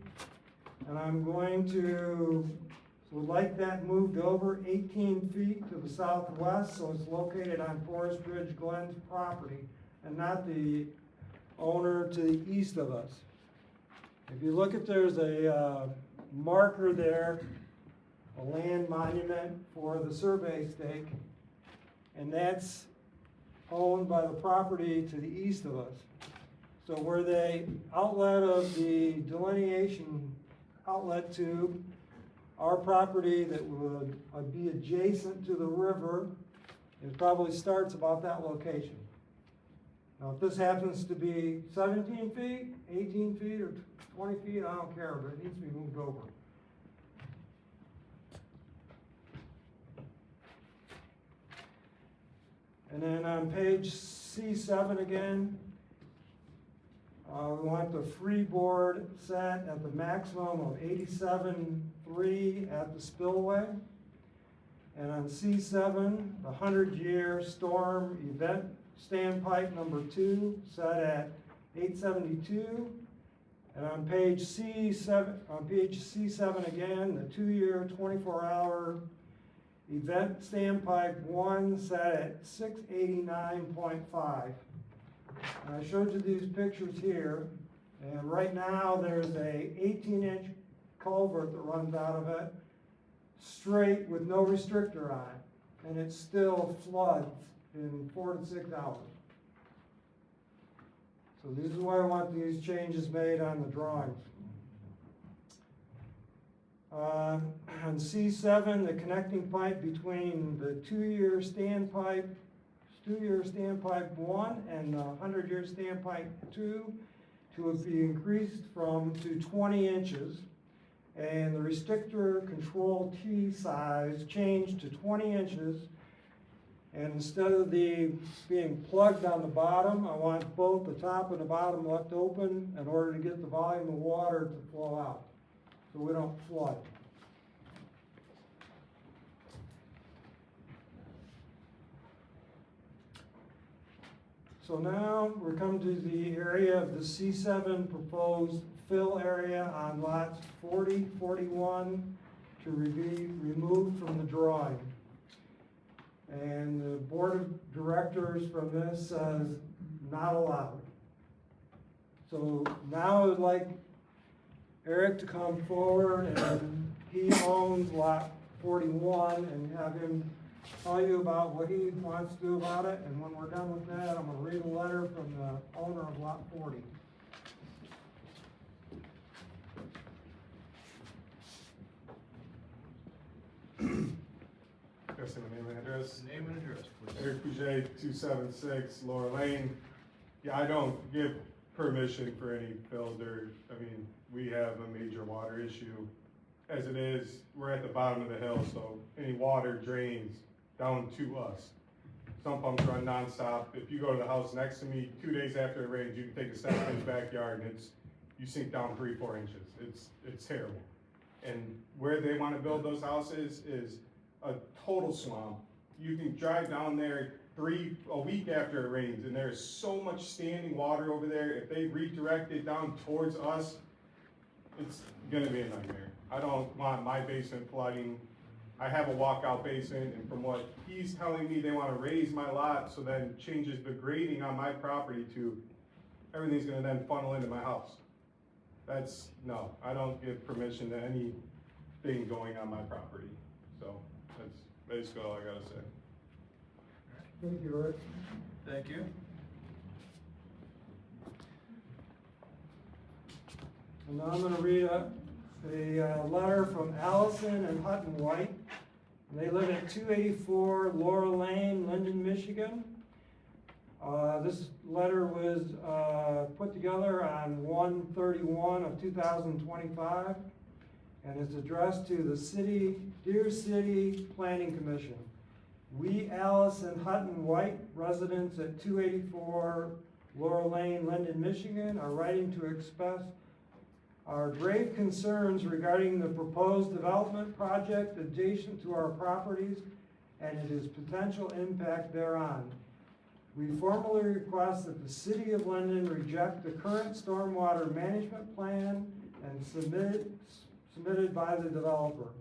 And I'm going to, would like that moved over 18 feet to the southwest, so it's located on Forest Ridge Glens property and not the owner to the east of us. If you look at, there's a marker there, a land monument for the survey stake, and that's owned by the property to the east of us. So where the outlet of the delineation outlet tube, our property that would be adjacent to the river, it probably starts about that location. Now, if this happens to be 17 feet, 18 feet, or 20 feet, I don't care, but it needs to be moved over. And then on page C7 again, we want the freeboard set at the maximum of 87.3 at the spillway. And on C7, the 100-year storm event standpipe number 2 set at 872. And on page C7 again, the 2-year 24-hour event standpipe 1 set at 689.5. And I showed you these pictures here, And right now, there's a 18-inch culvert that runs out of it, straight with no restrictor on it, and it still floods in 4 to 6 hours. So this is why I want these changes made on the drawings. On C7, the connecting pipe between the 2-year standpipe 1 and the 100-year standpipe 2 to be increased to 20 inches. And the restrictor control T size changed to 20 inches. And instead of being plugged on the bottom, I want both the top and the bottom left open in order to get the volume of water to flow out, so we don't flood. So now we're coming to the area of the C7 proposed fill area on lots 40, 41 to be removed from the drawing. And the board of directors from this says not allowed. So now I would like Eric to come forward, and he owns lot 41, and have him tell you about what he wants to do about it. And when we're done with that, I'm gonna read a letter from the owner of lot 40. Guessing the name and address. Name and address, please. Eric Bouget, 276 Laura Lane. Yeah, I don't give permission for any fill dirt. I mean, we have a major water issue. As it is, we're at the bottom of the hill, so any water drains down to us. Some pumps run nonstop. If you go to the house next to me, 2 days after it rains, you can take a step in his backyard and you sink down 3-4 inches. It's terrible. And where they want to build those houses is a total swamp. You can drive down there a week after it rains, and there's so much standing water over there. If they redirect it down towards us, it's gonna be a nightmare. I don't want my basement flooding. I have a walkout basement, and from what he's telling me, they wanna raise my lot, so then changes the grading on my property to, everything's gonna then funnel into my house. No, I don't give permission to anything going on my property. So that's basically all I gotta say. Thank you, Rick. Thank you. And now I'm gonna read a letter from Allison and Hutton White. And they live at 284 Laurel Lane, Linden, Michigan. This letter was put together on 1/31 of 2025, and it's addressed to the Dear City Planning Commission. We, Alice and Hutton White, residents at 284 Laurel Lane, Linden, Michigan, are writing to express our grave concerns regarding the proposed development project adjacent to our properties and its potential impact thereon. We formally request that the City of Linden reject the current stormwater management plan and submitted by the developer.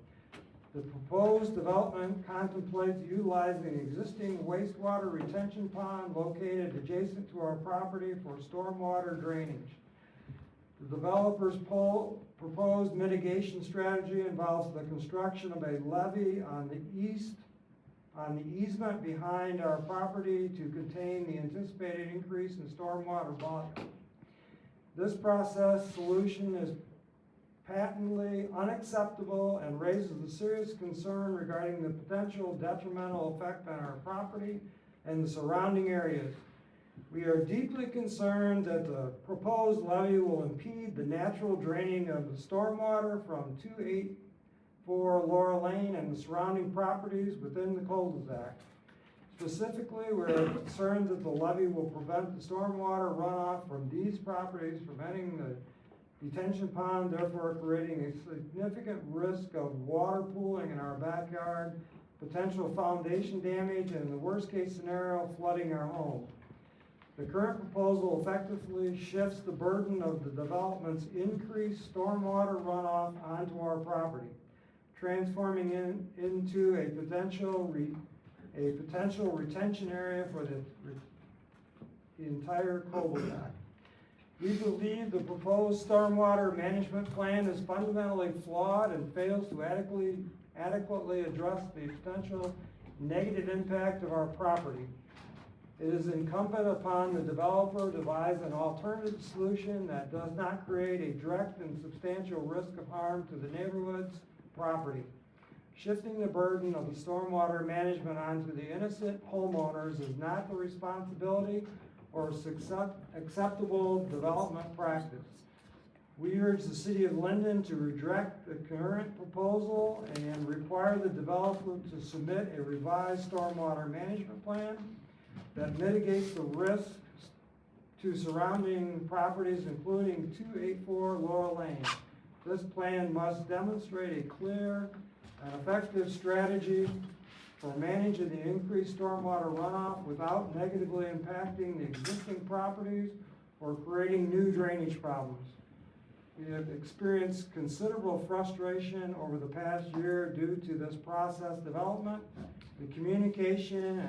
The proposed development contemplates utilizing existing wastewater retention pond located adjacent to our property for stormwater drainage. The developer's proposed mitigation strategy involves the construction of a levee on the easement behind our property to contain the anticipated increase in stormwater volume. This process solution is patently unacceptable and raises a serious concern regarding the potential detrimental effect on our property and the surrounding areas. We are deeply concerned that the proposed levee will impede the natural draining of the stormwater from 284 Laurel Lane and the surrounding properties within the cul-de-sac. Specifically, we are concerned that the levee will prevent the stormwater runoff from these properties from entering the detention pond, therefore creating a significant risk of water pooling in our backyard, potential foundation damage, and in the worst case scenario, flooding our home. The current proposal effectively shifts the burden of the development's increased stormwater runoff onto our property, transforming into a potential retention area for the entire cul-de-sac. We believe the proposed stormwater management plan is fundamentally flawed and fails to adequately address the potential negative impact of our property. It is incumbent upon the developer to devise an alternative solution that does not create a direct and substantial risk of harm to the neighborhood's property. Shifting the burden of the stormwater management onto the innocent homeowners is not the responsibility or acceptable development practice. We urge the City of Linden to reject the current proposal and require the developer to submit a revised stormwater management plan that mitigates the risks to surrounding properties, including 284 Laurel Lane. This plan must demonstrate a clear and effective strategy for managing the increased stormwater runoff without negatively impacting the existing properties or creating new drainage problems. We have experienced considerable frustration over the past year due to this process development. The communication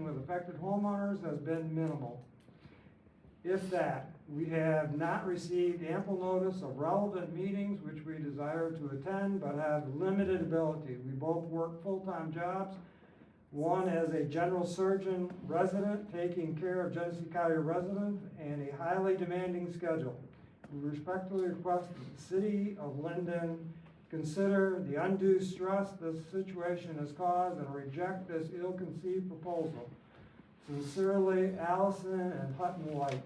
with affected homeowners has been minimal. If that, we have not received ample notice of relevant meetings which we desire to attend but have limited ability. We both work full-time jobs, one as a general surgeon resident taking care of Genesee County residents and a highly demanding schedule. We respectfully request that the City of Linden consider the undue stress this situation has caused and reject this ill-conceived proposal. Sincerely, Allison and Hutton White.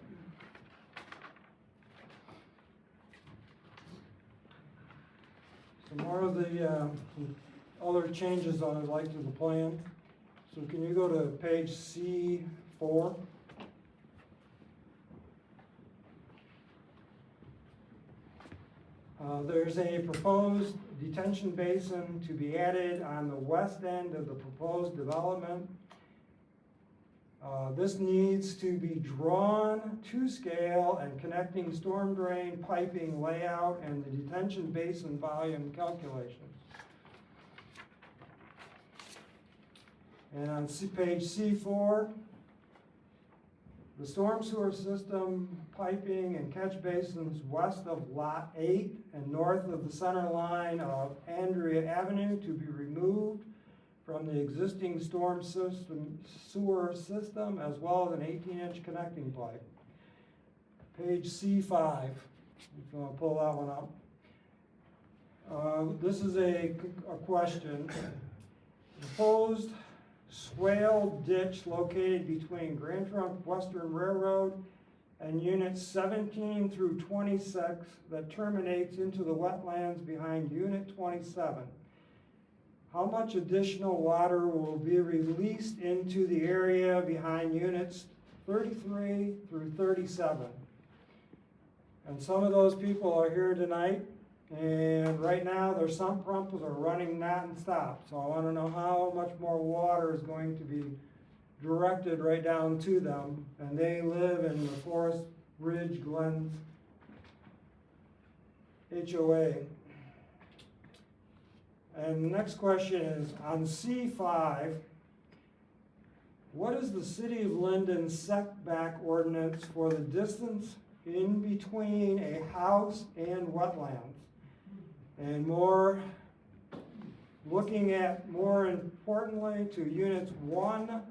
Some more of the other changes I would like to the plan. So can you go to page C4? There's a proposed detention basin to be added on the west end of the proposed development. This needs to be drawn to scale and connecting storm drain piping layout and the detention basin volume calculations. And on page C4, the storm sewer system piping and catch basins west of Lot 8 and north of the center line of Andrea Avenue to be removed from the existing storm sewer system, as well as an 18-inch connecting pipe. Page C5, if you want to pull that one up. This is a question. Proposed swale ditch located between Grand Trunk Western Railroad and units 17 through 26 that terminates into the wetlands behind unit 27. How much additional water will be released into the area behind units 33 through 37? And some of those people are here tonight, and right now their sump pumps are running non-stop. So I want to know how much more water is going to be directed right down to them. And they live in the Forest Ridge Glens HOA. And the next question is, on C5, what is the City of Linden setback ordinance for the distance in between a house and wetlands? And looking at more importantly to units 1,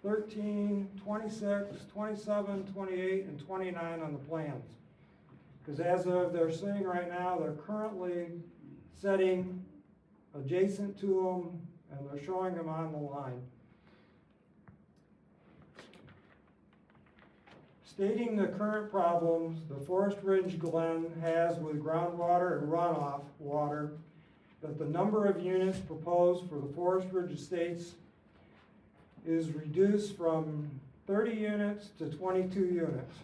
13, 26, 27, 28, and 29 on the plans. Because as of they're saying right now, they're currently setting adjacent to them, and they're showing them on the line. Stating the current problems the Forest Ridge Glen has with groundwater and runoff water, that the number of units proposed for the Forest Ridge Estates is reduced from 30 units to 22 units.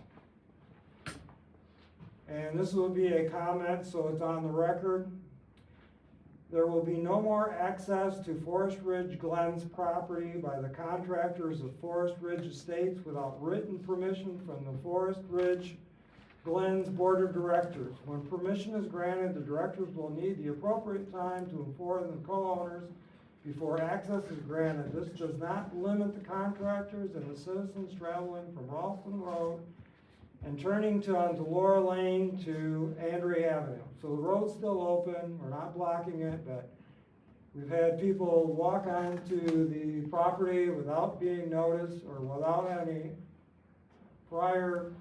And this will be a comment, so it's on the record. There will be no more access to Forest Ridge Glens property by the contractors of Forest Ridge Estates without written permission from the Forest Ridge Glens Board of Directors. When permission is granted, the directors will need the appropriate time to inform the co-owners before access is granted. This does not limit the contractors and the citizens traveling from Ralston Road and turning onto Laura Lane to Andrea Avenue. So the road's still open, we're not blocking it, but we've had people walk onto the property without being noticed or without any prior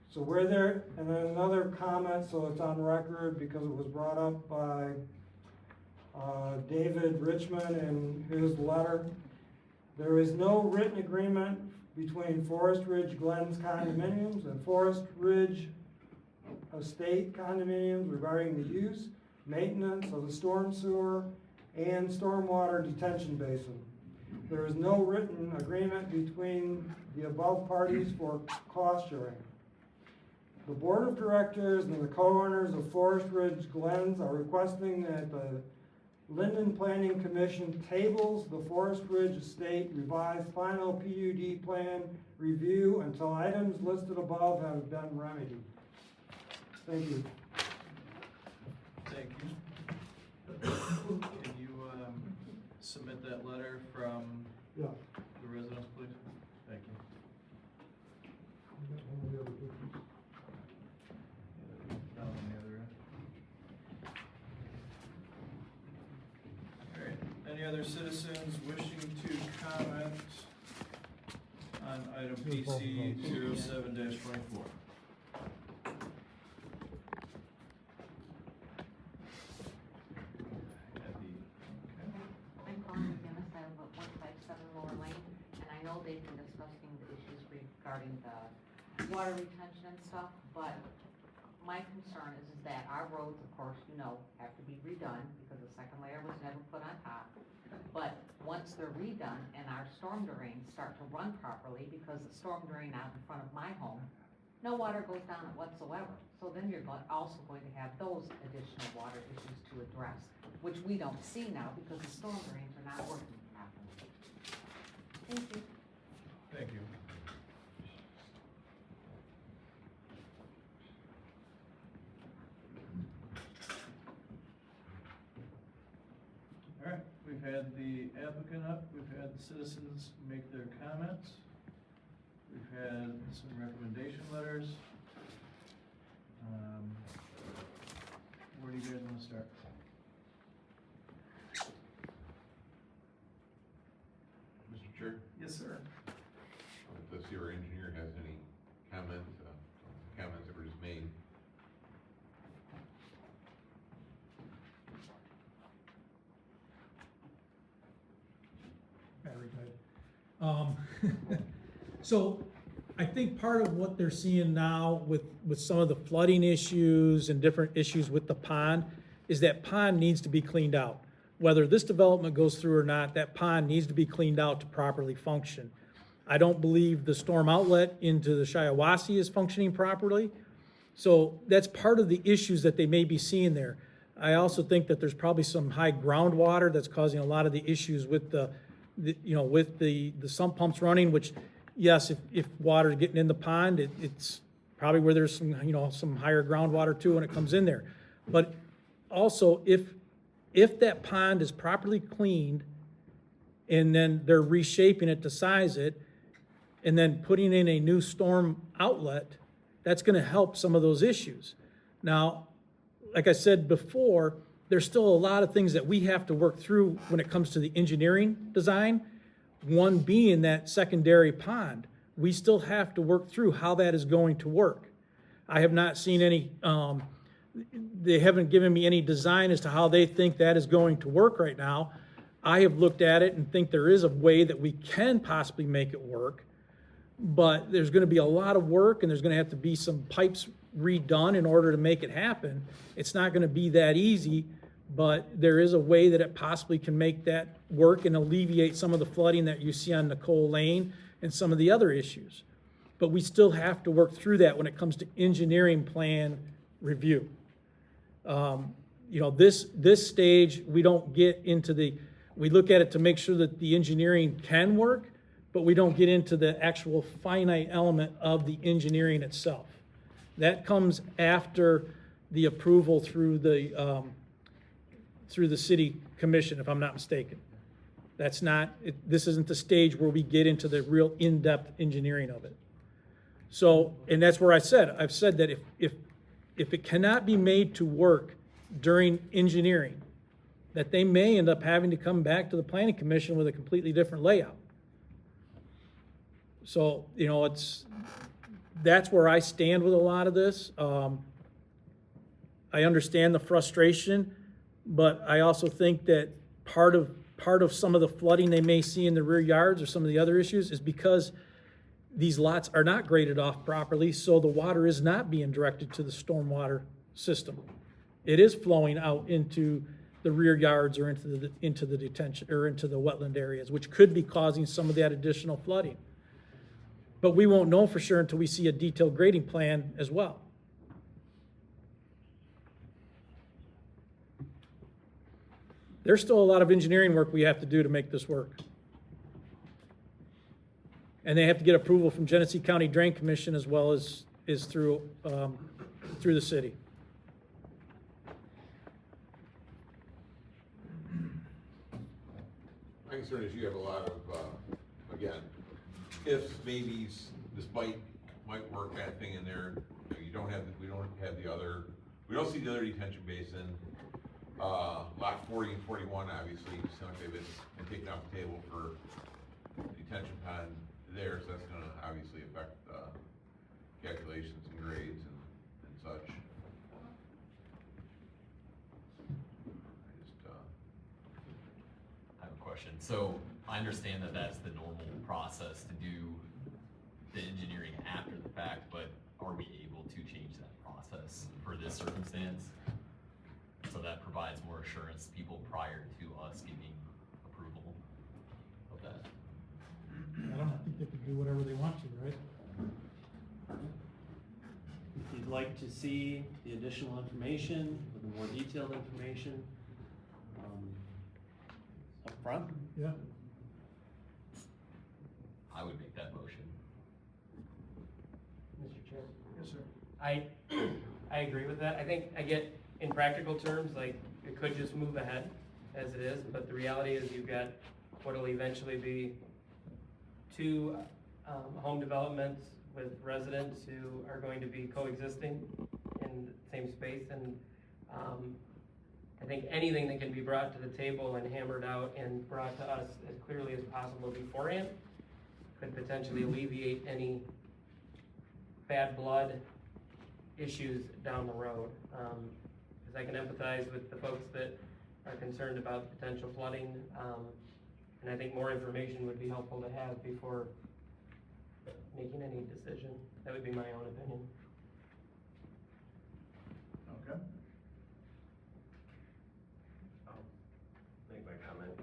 so we're there, and then another comment, so it's on record because it was brought up by David Richmond in his letter. There is no written agreement between Forest Ridge Glens condominiums and Forest Ridge Estate condominiums regarding the use, maintenance of the storm sewer and stormwater detention basin. There is no written agreement between the above parties for cost sharing. The Board of Directors and the co-owners of Forest Ridge Glens are requesting that the Linden Planning Commission tables the Forest Ridge Estate revised final PUD plan review until items listed above have been remedied. Thank you. Thank you. Can you, submit that letter from Yeah. the residents, please? Thank you. Down on the other end. All right, any other citizens wishing to comment on item PC 07-24? I'm calling again, I live at 157 Lower Lane, and I know they've been discussing the issues regarding the water retention and stuff, but my concern is that our roads, of course, you know, have to be redone because the second layer was never put on top. But once they're redone and our storm drains start to run properly, because the storm drain out in front of my home, no water goes down it whatsoever. So then you're also going to have those additional water issues to address, which we don't see now because the storm drains are not working properly. Thank you. Thank you. All right, we've had the applicant up, we've had the citizens make their comments. We've had some recommendation letters. Where do you guys want to start? Mr. Chair, Yes, sir. if the CR engineer has any comments, comments that were just made. Battery died. So I think part of what they're seeing now with some of the flooding issues and different issues with the pond is that pond needs to be cleaned out. Whether this development goes through or not, that pond needs to be cleaned out to properly function. I don't believe the storm outlet into the Shiawassee is functioning properly. So that's part of the issues that they may be seeing there. I also think that there's probably some high groundwater that's causing a lot of the issues with the sump pumps running, which, yes, if water is getting in the pond, it's probably where there's some higher groundwater too when it comes in there. But also, if that pond is properly cleaned and then they're reshaping it to size it and then putting in a new storm outlet, that's going to help some of those issues. Now, like I said before, there's still a lot of things that we have to work through when it comes to the engineering design. One being that secondary pond. We still have to work through how that is going to work. I have not seen any, they haven't given me any design as to how they think that is going to work right now. I have looked at it and think there is a way that we can possibly make it work, but there's going to be a lot of work and there's going to have to be some pipes redone in order to make it happen. It's not going to be that easy, but there is a way that it possibly can make that work and alleviate some of the flooding that you see on Nicole Lane and some of the other issues. But we still have to work through that when it comes to engineering plan review. This stage, we don't get into we look at it to make sure that the engineering can work, but we don't get into the actual finite element of the engineering itself. That comes after the approval through the city commission, if I'm not mistaken. That's not, this isn't the stage where we get into the real in-depth engineering of it. So, and that's where I've said that if it cannot be made to work during engineering, that they may end up having to come back to the planning commission with a completely different layout. So, you know, that's where I stand with a lot of this. I understand the frustration, but I also think that part of some of the flooding they may see in the rear yards or some of the other issues is because these lots are not graded off properly, so the water is not being directed to the stormwater system. It is flowing out into the rear yards or into the detention or into the wetland areas, which could be causing some of that additional flooding. But we won't know for sure until we see a detailed grading plan as well. There's still a lot of engineering work we have to do to make this work. And they have to get approval from Genesee County Drain Commission as well as through the city. My concern is you have a lot of, again, ifs, maybes, despite might work kind of thing in there. You know, we don't have the other, we don't see the other detention basin. Lot 40 and 41, obviously, seem like they've been taken off the table for detention pond there, so that's gonna obviously affect, calculations and grades and such. I have a question. So I understand that that's the normal process to do the engineering after the fact, but are we able to change that process for this circumstance? So that provides more assurance to people prior to us giving approval of that. I don't think they can do whatever they want to, right? If you'd like to see the additional information, with the more detailed information, up front. Yeah. I would make that motion. Mr. Chair? Yes, sir. I agree with that. I think I get in practical terms, like, it could just move ahead as it is, but the reality is you've got what'll eventually be two home developments with residents who are going to be coexisting in the same space, and I think anything that can be brought to the table and hammered out and brought to us as clearly as possible beforehand could potentially alleviate any bad blood issues down the road. Because I can empathize with the folks that are concerned about potential flooding, and I think more information would be helpful to have before making any decision. That would be my own opinion. Okay. Make my comment.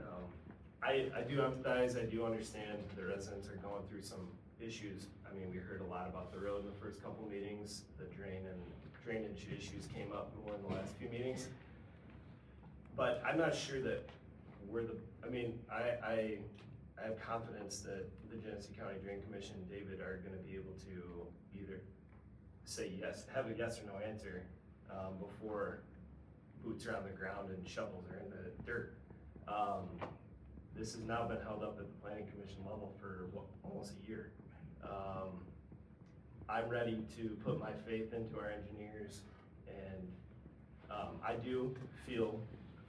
I do empathize, I do understand the residents are going through some issues. I mean, we heard a lot about the road in the first couple meetings. The drainage issues came up more in the last few meetings. But I'm not sure that I have confidence that the Genesee County Drain Commission and David are gonna be able to either say yes, have a yes or no answer, before boots are on the ground and shovels are in the dirt. This has now been held up at the Planning Commission level for almost a year. I'm ready to put my faith into our engineers, and I do feel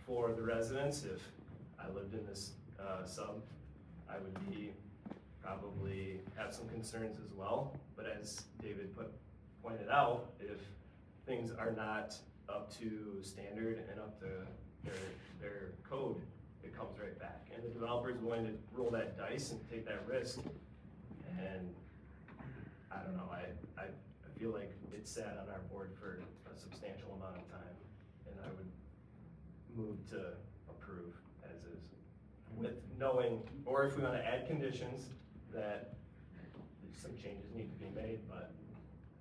for the residents. If I lived in this sub, I would probably have some concerns as well. But as David pointed out, if things are not up to standard and up to their code, it comes right back. And the developer's willing to roll that dice and take that risk. And I don't know, I feel like it sat on our board for a substantial amount of time, and I would move to approve as is, with knowing, or if we want to add conditions, that some changes need to be made, but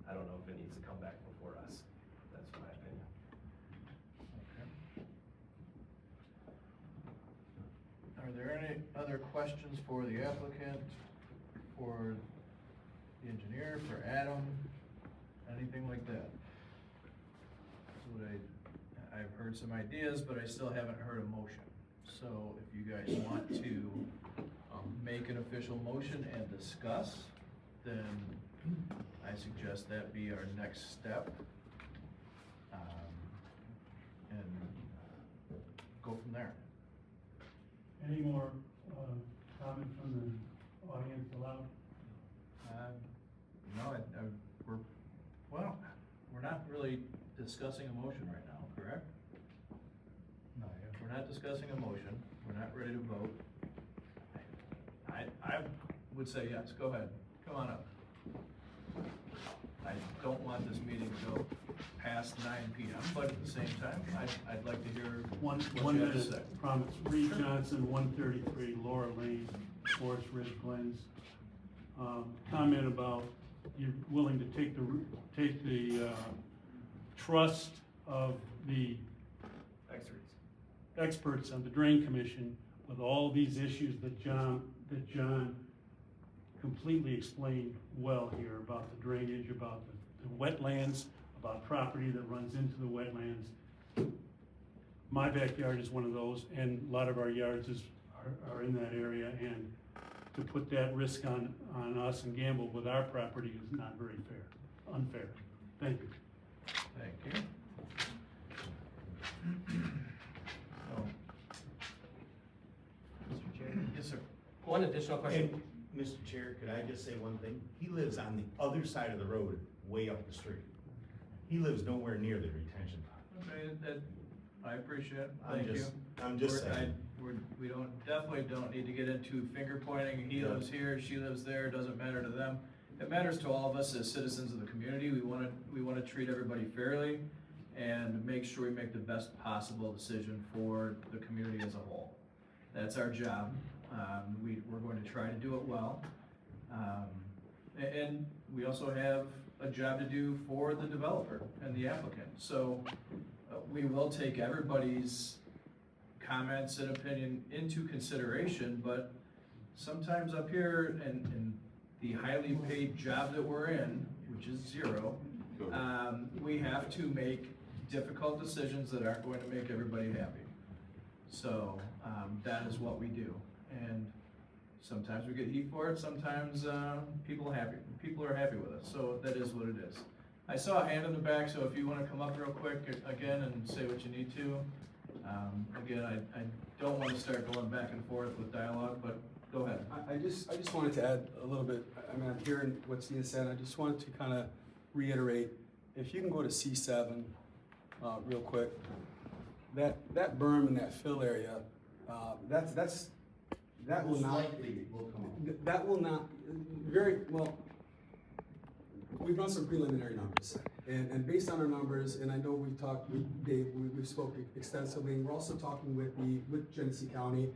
I don't know if it needs to come back before us. That's my opinion. Okay. Are there any other questions for the applicant, for the engineer, for Adam, anything like like that. That's what I've heard some ideas, but I still haven't heard a motion. So if you guys want to make an official motion and discuss, then I suggest that be our next step. And go from there. Any more comment from the audience allowed? No, we're not really discussing a motion right now, correct? No, yeah. We're not discussing a motion, we're not ready to vote. I would say yes, go ahead, come on up. I don't want this meeting to go past 9 p.m., but at the same time, I'd like to hear One what you have to say. minute, promise. Reed Johnson, 133 Laura Lane, Forest Ridge Glens. Comment about you're willing to take the trust of the experts on the Drain Commission with all these issues that John completely explained well here about the drainage, about the wetlands, about property that runs into the wetlands. My backyard is one of those, and a lot of our yards are in that area, and to put that risk on us and gamble with our property is not very fair, unfair. Thank you. Thank you. Mr. Chair? Yes, sir. One additional question. And, Mr. Chair, could I just say one thing? He lives on the other side of the road, way up the street. He lives nowhere near the retention pond. Okay, I appreciate it, thank you. I'm just saying. We definitely don't need to get into finger pointing, he lives here, she lives there, it doesn't matter to them. It matters to all of us as citizens of the community. We wanna treat everybody fairly and make sure we make the best possible decision for the community as a whole. That's our job. We're going to try to do it well. And we also have a job to do for the developer and the applicant. So we will take everybody's comments and opinion into consideration, but sometimes up here in the highly paid job that we're in, which is zero, we have to make difficult decisions that aren't going to make everybody happy. So that is what we do. And sometimes we get heat for it, sometimes people are happy with it, so that is what it is. I saw a hand in the back, so if you want to come up real quick again and say what you need to. Again, I don't want to start going back and forth with dialogue, but go ahead. I just wanted to add a little bit. I mean, I'm hearing what's being said. I just wanted to kind of reiterate. If you can go to C7 real quick, that berm and that fill area, that will not that will not very well. We've run some preliminary numbers, and based on our numbers, and I know we've talked with Dave, we've spoken extensively. We're also talking with Genesee County.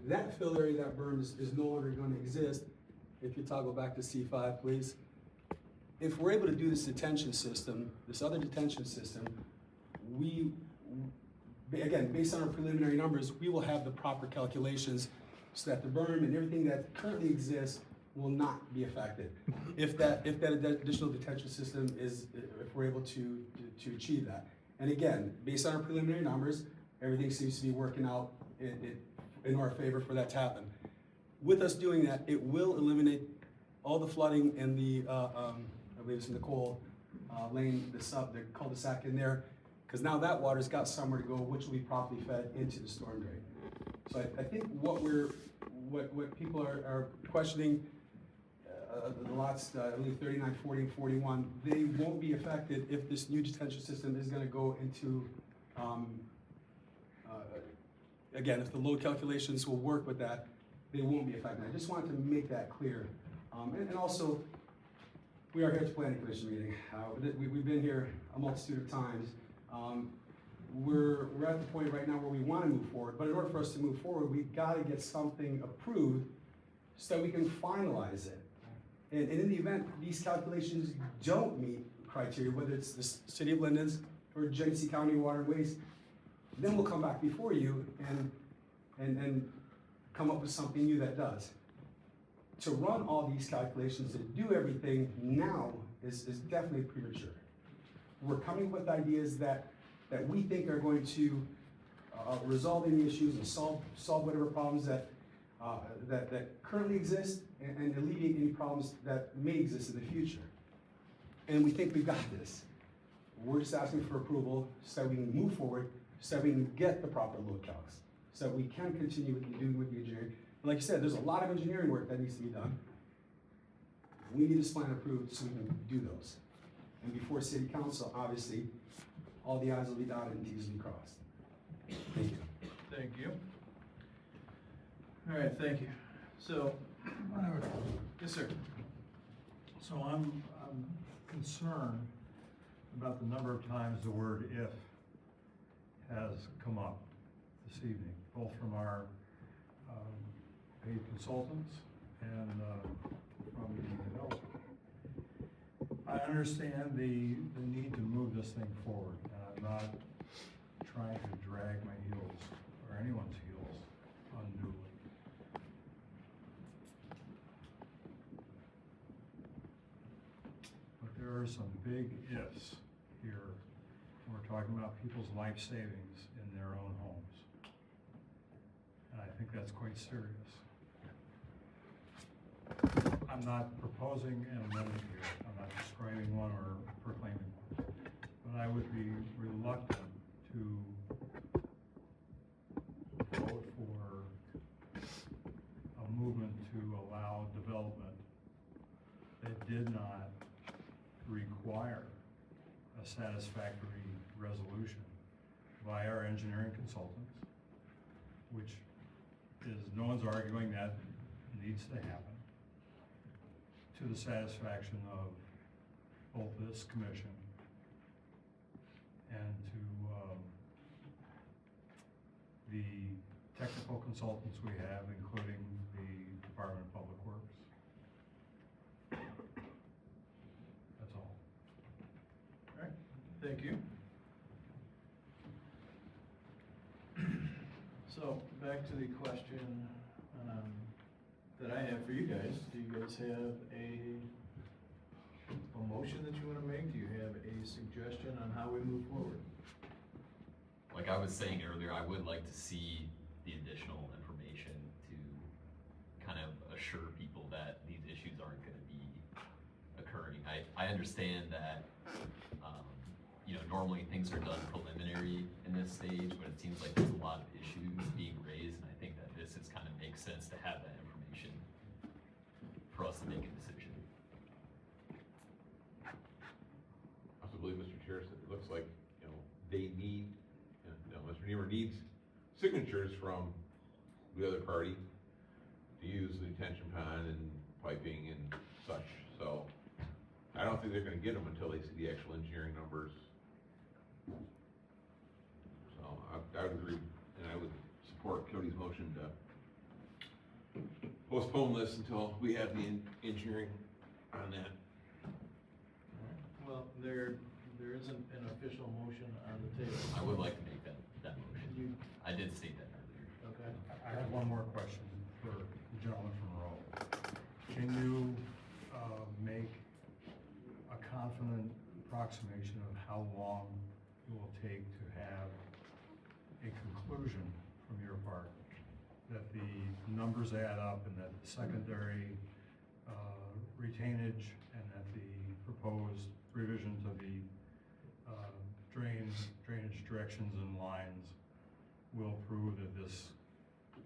That fill area, that berm is no longer going to exist. If you toggle back to C5, please. If we're able to do this detention system, this other detention system, again, based on our preliminary numbers, we will have the proper calculations so that the berm and everything that currently exists will not be affected. If that additional detention system if we're able to achieve that. And again, based on our preliminary numbers, everything seems to be working out in our favor for that to happen. With us doing that, it will eliminate all the flooding in the, I believe it's in the Cole Lane, the cul-de-sac in there, because now that water's got somewhere to go, which will be properly fed into the storm drain. So I think what people are questioning, the lots, I believe 39, 40, and 41, they won't be affected if this new detention system is gonna go into, again, if the load calculations will work with that, they won't be affected. I just wanted to make that clear. And also, we are here at the Planning Commission meeting. We've been here a multitude of times. We're at the point right now where we wanna move forward, but in order for us to move forward, we've gotta get something approved so that we can finalize it. And in the event these calculations don't meet criteria, whether it's the City of Linden's or Genesee County Water and Waste, then we'll come back before you and come up with something new that does. To run all these calculations, to do everything now is definitely premature. we're coming with ideas that we think are going to resolve any issues and solve whatever problems that currently exist and alleviate any problems that may exist in the future. And we think we've got this. We're just asking for approval so that we can move forward, so that we can get the proper load calcs, so that we can continue with doing with the engineering. And like you said, there's a lot of engineering work that needs to be done. We need this plan approved so we can do those. And before city council, obviously, all the i's will be dotted and t's will be crossed. Thank you. Thank you. All right, thank you. So, yes, sir. So I'm concerned about the number of times the word "if" has come up this evening, both from our paid consultants and from the developer. I understand the need to move this thing forward, and I'm not trying to drag my heels or anyone's heels unduly. But there are some big ifs here. We're talking about people's life savings in their own homes. And I think that's quite serious. I'm not proposing an amendment here. I'm not describing one or proclaiming one. But I would be reluctant to vote for a movement to allow development that did not require a satisfactory resolution by our engineering consultants, which is, no one's arguing that needs to happen, to the satisfaction of both this commission and to the technical consultants we have, including the Department of Public Works. That's all. All right, thank you. So, back to the question that I have for you guys. Do you guys have a motion that you want to make? Do you have a suggestion on how we move forward? Like I was saying earlier, I would like to see the additional information to kind of assure people that these issues aren't going to be occurring. I understand that, normally things are done preliminary in this stage, but it seems like there's a lot of issues being raised, and I think that this is kind of makes sense to have that information for us to make a decision. I also believe Mr. Chair said it looks like, they need, Mr. Niemer needs signatures from the other party to use the detention pond and piping and such. So I don't think they're gonna get them until they see the actual engineering numbers. So I would agree, and I would support Cody's motion to postpone this until we have the engineering on that. Well, there isn't an official motion on the table. I would like to make that motion. I did state that earlier. Okay. I have one more question for the gentleman from Rowe. Can you make a confident approximation of how long it will take to have a conclusion from your part that the numbers add up and that the secondary retainage and that the proposed revision to the drainage directions and lines will prove that this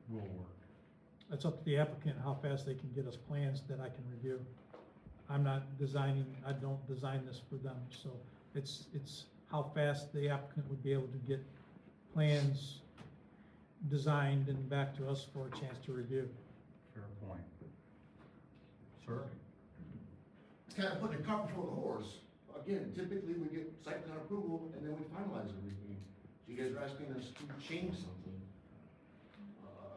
will work? That's up to the applicant, how fast they can get us plans that I can review. I'm not designing, I don't design this for them, so it's how fast the applicant would be able to get plans designed and back to us for a chance to review. Fair point. Sir? It's kind of putting the cart before the horse. Again, typically we get site plan approval and then we finalize everything. So you guys are asking us to change something.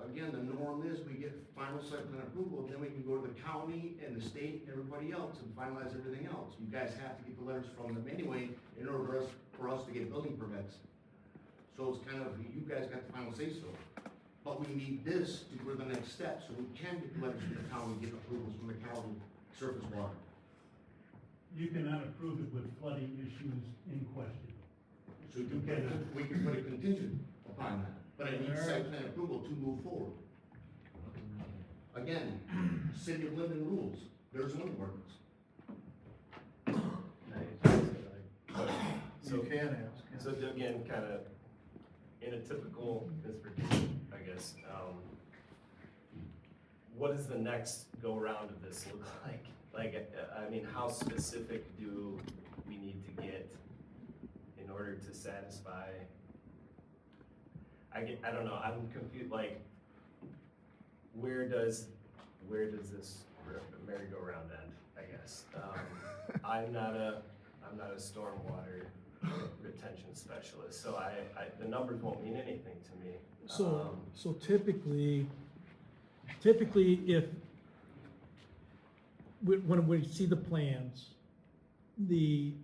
Again, the norm is we get final site plan approval, then we can go to the county and the state and everybody else and finalize everything else. You guys have to get the letters from them anyway in order for us to get building permits. So it's kind of, you guys got the final say so. But we need this to go to the next step, so we can get the letters from the county, get approvals from the county surface water. You cannot approve it with flooding issues in question. So we can put a contingent upon that, but I need site plan approval to move forward. Again, City of Linden rules, there's one ordinance. So, You can ask. so again, kind of in a typical, I guess, what does the next go around of this look like? Like, I mean, how specific do we need to get in order to satisfy? I don't know, I'm confused, like, where does this merry-go-round end, I guess? I'm not a stormwater retention specialist, so the numbers won't mean anything to me. So typically, if, when we see the plans, the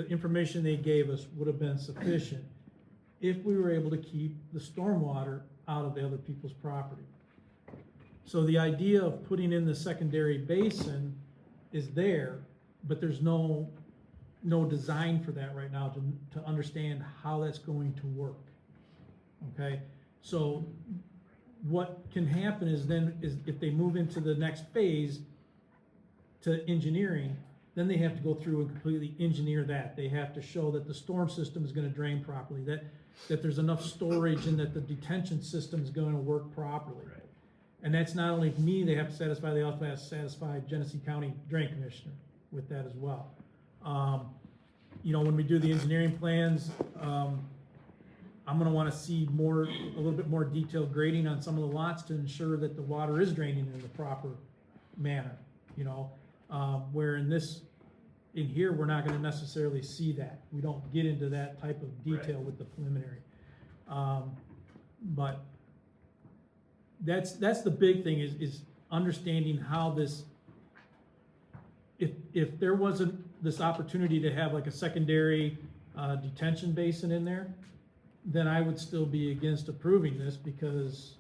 information they gave us would have been sufficient if we were able to keep the stormwater out of the other people's property. So the idea of putting in the secondary basin is there, but there's no design for that right now to understand how that's going to work. Okay, so what can happen is if they move into the next phase to engineering, then they have to go through and completely engineer that. They have to show that the storm system is going to drain properly, that there's enough storage and that the detention system is going to work properly. Right. And that's not only me, they have to satisfy, they also have to satisfy Genesee County Drain Commissioner with that as well. You know, when we do the engineering plans, I'm gonna wanna see a little bit more detailed grading on some of the lots to ensure that the water is draining in the proper manner, you know? Where in here, we're not gonna necessarily see that. We don't get into that type of detail with the preliminary. But that's the big thing is understanding how this, if there wasn't this opportunity to have like a secondary detention basin in there, then I would still be against approving this because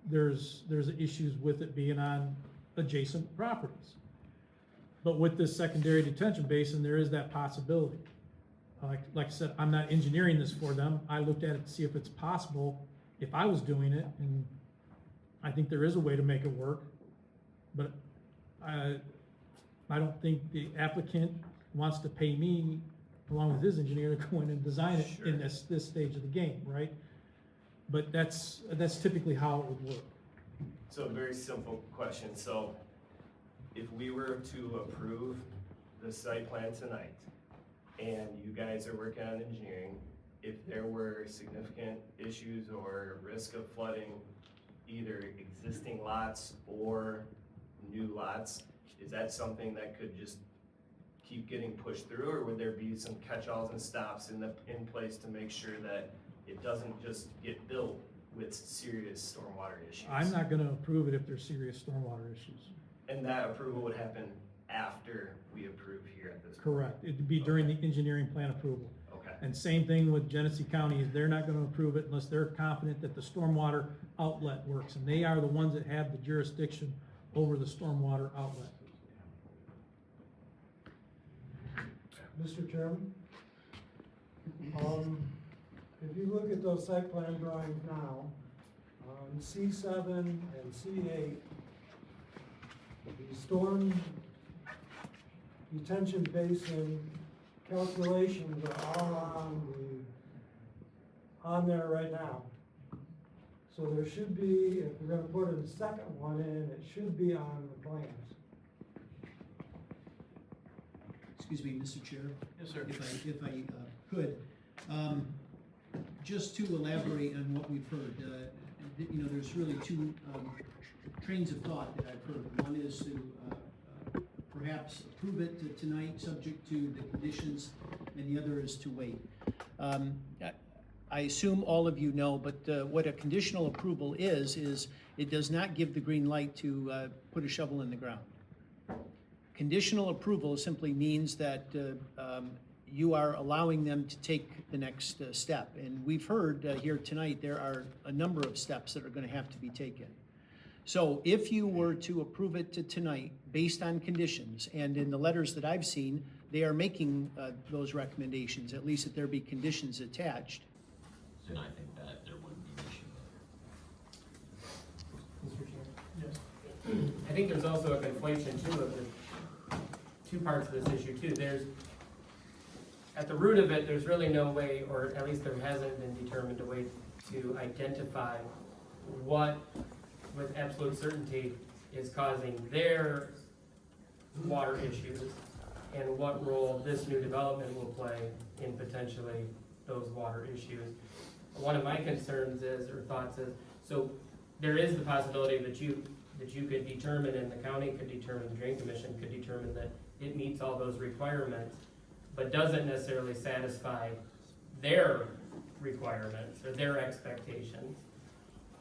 there's issues with it being on adjacent properties. But with this secondary detention basin, there is that possibility. Like I said, I'm not engineering this for them. I looked at it to see if it's possible if I was doing it, and I think there is a way to make it work. But I don't think the applicant wants to pay me, along with his engineer, to go in and design it in this stage of the game, right? But that's typically how it would work. So a very simple question. So if we were to approve the site plan tonight and you guys are working on engineering, if there were significant issues or risk of flooding either existing lots or new lots, is that something that could just keep getting pushed through, or would there be some catch-alls and stops in place to make sure that it doesn't just get built with serious stormwater issues? I'm not gonna approve it if there's serious stormwater issues. And that approval would happen after we approve here at this point? Correct. It'd be during the engineering plan approval. Okay. And same thing with Genesee County, is they're not gonna approve it unless they're confident that the stormwater outlet works, and they are the ones that have the jurisdiction over the stormwater outlet. Mr. Chairman, if you look at those site plan drawings now, on C7 and C8, the storm detention basin calculations are all on there right now. So there should be, if we're gonna put a second one in, it should be on the plans. Excuse me, Mr. Chair. Yes, sir. If I could, just to elaborate on what we've heard, you know, there's really two trains of thought that I've heard. One is to perhaps approve it tonight, subject to the conditions, and the other is to wait. I assume all of you know, but what a conditional approval is it does not give the green light to put a shovel in the ground. Conditional approval simply means that you are allowing them to take the next step. And we've heard here tonight there are a number of steps that are going to have to be taken. So if you were to approve it to tonight, based on conditions, and in the letters that I've seen, they are making those recommendations, at least that there be conditions attached. Then I think that there wouldn't be an issue there. Mr. Chair? Yes. I think there's also a conflation too of the two parts of this issue too. There's, at the root of it, there's really no way, or at least there hasn't been determined a way to identify what, with absolute certainty, is causing their water issues and what role this new development will play in potentially those water issues. One of my concerns is, or thoughts is, so there is the possibility that you could determine, and the county could determine, the Drain Commission could determine that it meets all those requirements, but doesn't necessarily satisfy their requirements or their expectations.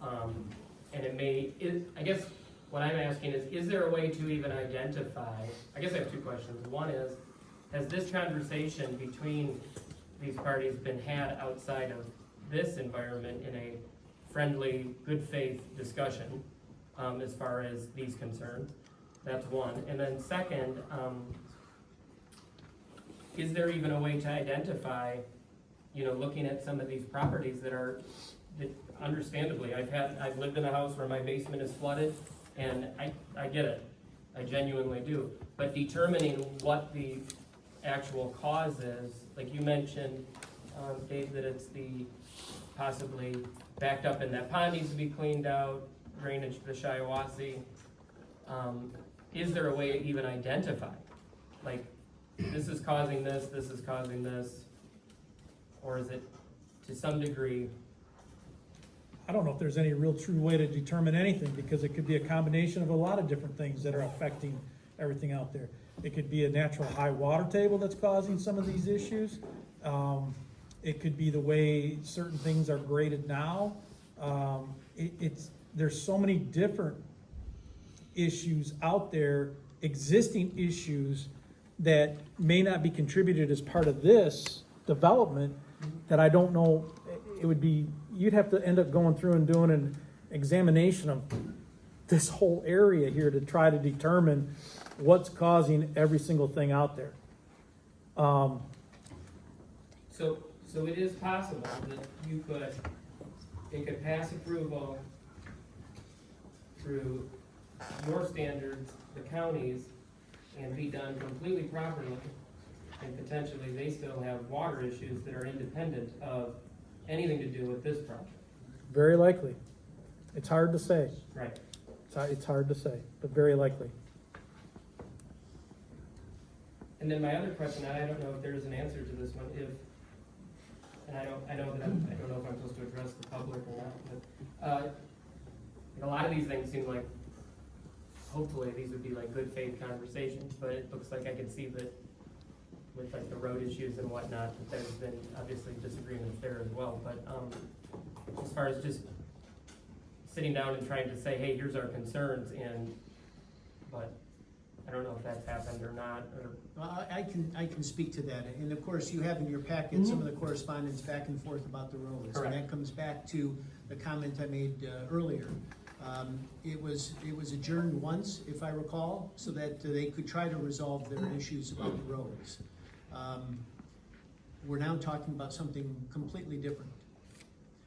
And it may, I guess what I'm asking is there a way to even identify, I guess I have two questions. One is, has this conversation between these parties been had outside of this environment in a friendly, good faith discussion as far as these concerns? That's one. And then second, is there even a way to identify, looking at some of these properties that understandably, I've lived in a house where my basement is flooded, and I get it, I genuinely do. But determining what the actual cause is, like you mentioned, Dave, that it's the possibly backed up and that pond needs to be cleaned out, drainage to the Shiawassee. Is there a way to even identify, like, this is causing this is causing this, or is it to some degree? I don't know if there's any real true way to determine anything, because it could be a combination of a lot of different things that are affecting everything out there. It could be a natural high water table that's causing some of these issues. It could be the way certain things are graded now. There's so many different issues out there, existing issues that may not be contributed as part of this development, that I don't know, it would be, you'd have to end up going through and doing an examination of this whole area here to try to determine what's causing every single thing out there. So it is possible that it could pass approval through your standards, the counties, and be done completely properly, and potentially they still have water issues that are independent of anything to do with this project. Very likely. It's hard to say. Right. It's hard to say, but very likely. And then my other question, and I don't know if there's an answer to this one, and I don't know if I'm supposed to address the public or not, but a lot of these things seem like, hopefully these would be like good faith conversations, but it looks like I could see that with like the road issues and whatnot, that there's been obviously disagreements there as well. But as far as just sitting down and trying to say, hey, here's our concerns, but I don't know if that's happened or not. I can speak to that, and of course, you have in your packet some of the correspondence back and forth about the roads. Correct. And that comes back to the comment I made earlier. It was adjourned once, if I recall, so that they could try to resolve their issues about the roads. We're now talking about something completely different.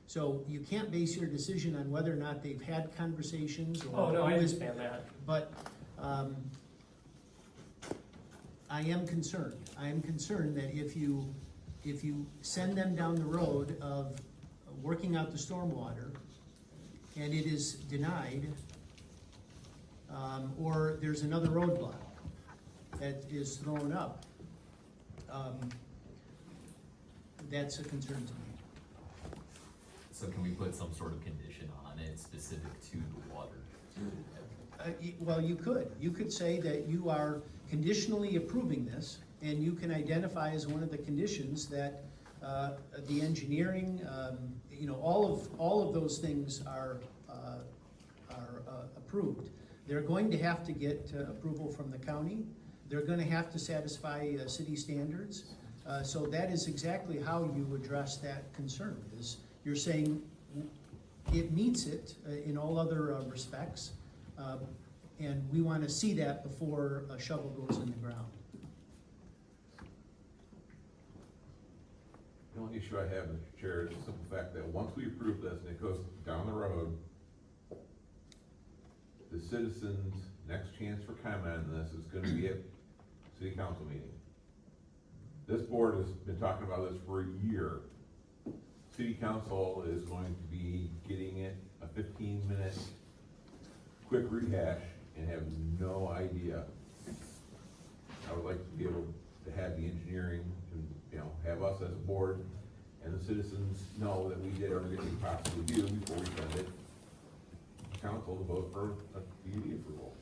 So you can't base your decision on whether or not they've had conversations or. Oh, no, I understand that. But I am concerned. I am concerned that if you send them down the road of working out the stormwater and it is denied, or there's another roadblock that is thrown up, that's a concern to me. So can we put some sort of condition on it specific to the water? Well, you could. You could say that you are conditionally approving this, and you can identify as one of the conditions that the engineering, all of those things are approved. They're going to have to get approval from the county. They're going to have to satisfy city standards. So that is exactly how you address that concern. Is you're saying it meets it in all other respects. And we want to see that before a shovel goes in the ground. The only issue I have, Mr. Chair, is the simple fact that once we approve this and it goes down the road, the citizens' next chance for comment on this is gonna be at city council meeting. This board has been talking about this for a year. City council is going to be getting it a 15-minute quick rehash and have no idea. I would like to be able to have the engineering, and, have us as a board and the citizens know that we did everything we possibly do before we send it to council to vote for a PUD approval.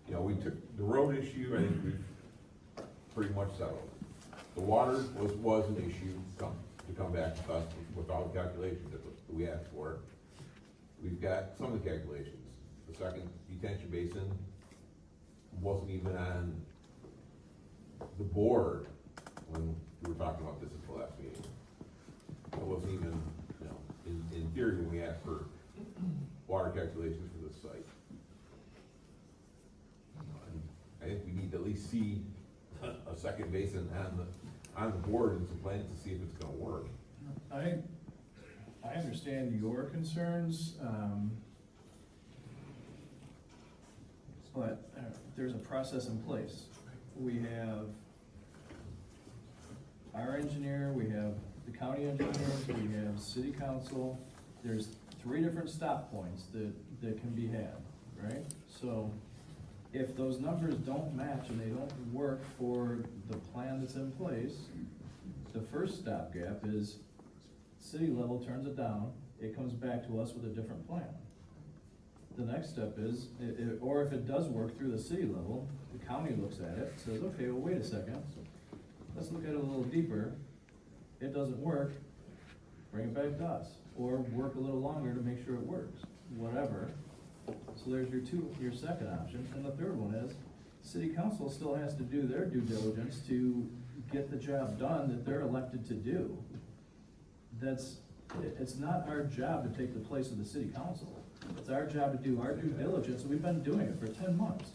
We took the road issue, I think we've pretty much settled. The water was an issue to come back to us with all the calculations that we asked for. We've got some of the calculations. The second detention basin wasn't even on the board when we were talking about this at the last meeting. It wasn't even, in theory, when we asked for water calculations for this site. And I think we need to at least see a second basin on the board and some plans to see if it's gonna work. I understand your concerns, but there's a process in place. We have our engineer, we have the county engineers, we have city council. There's 3 different stop points that can be had, right? So if those numbers don't match and they don't work for the plan that's in place, the first stopgap is city level turns it down, it comes back to us with a different plan. The next step is, or if it does work through the city level, the county looks at it, says, okay, well, wait a second, let's look at it a little deeper. It doesn't work, bring it back to us, or work a little longer to make sure it works, whatever. So there's your second option, and the third one is, city council still has to do their due diligence to get the job done that they're elected to do. It's not our job to take the place of the city council. It's our job to do our due diligence, and we've been doing it for 10 months.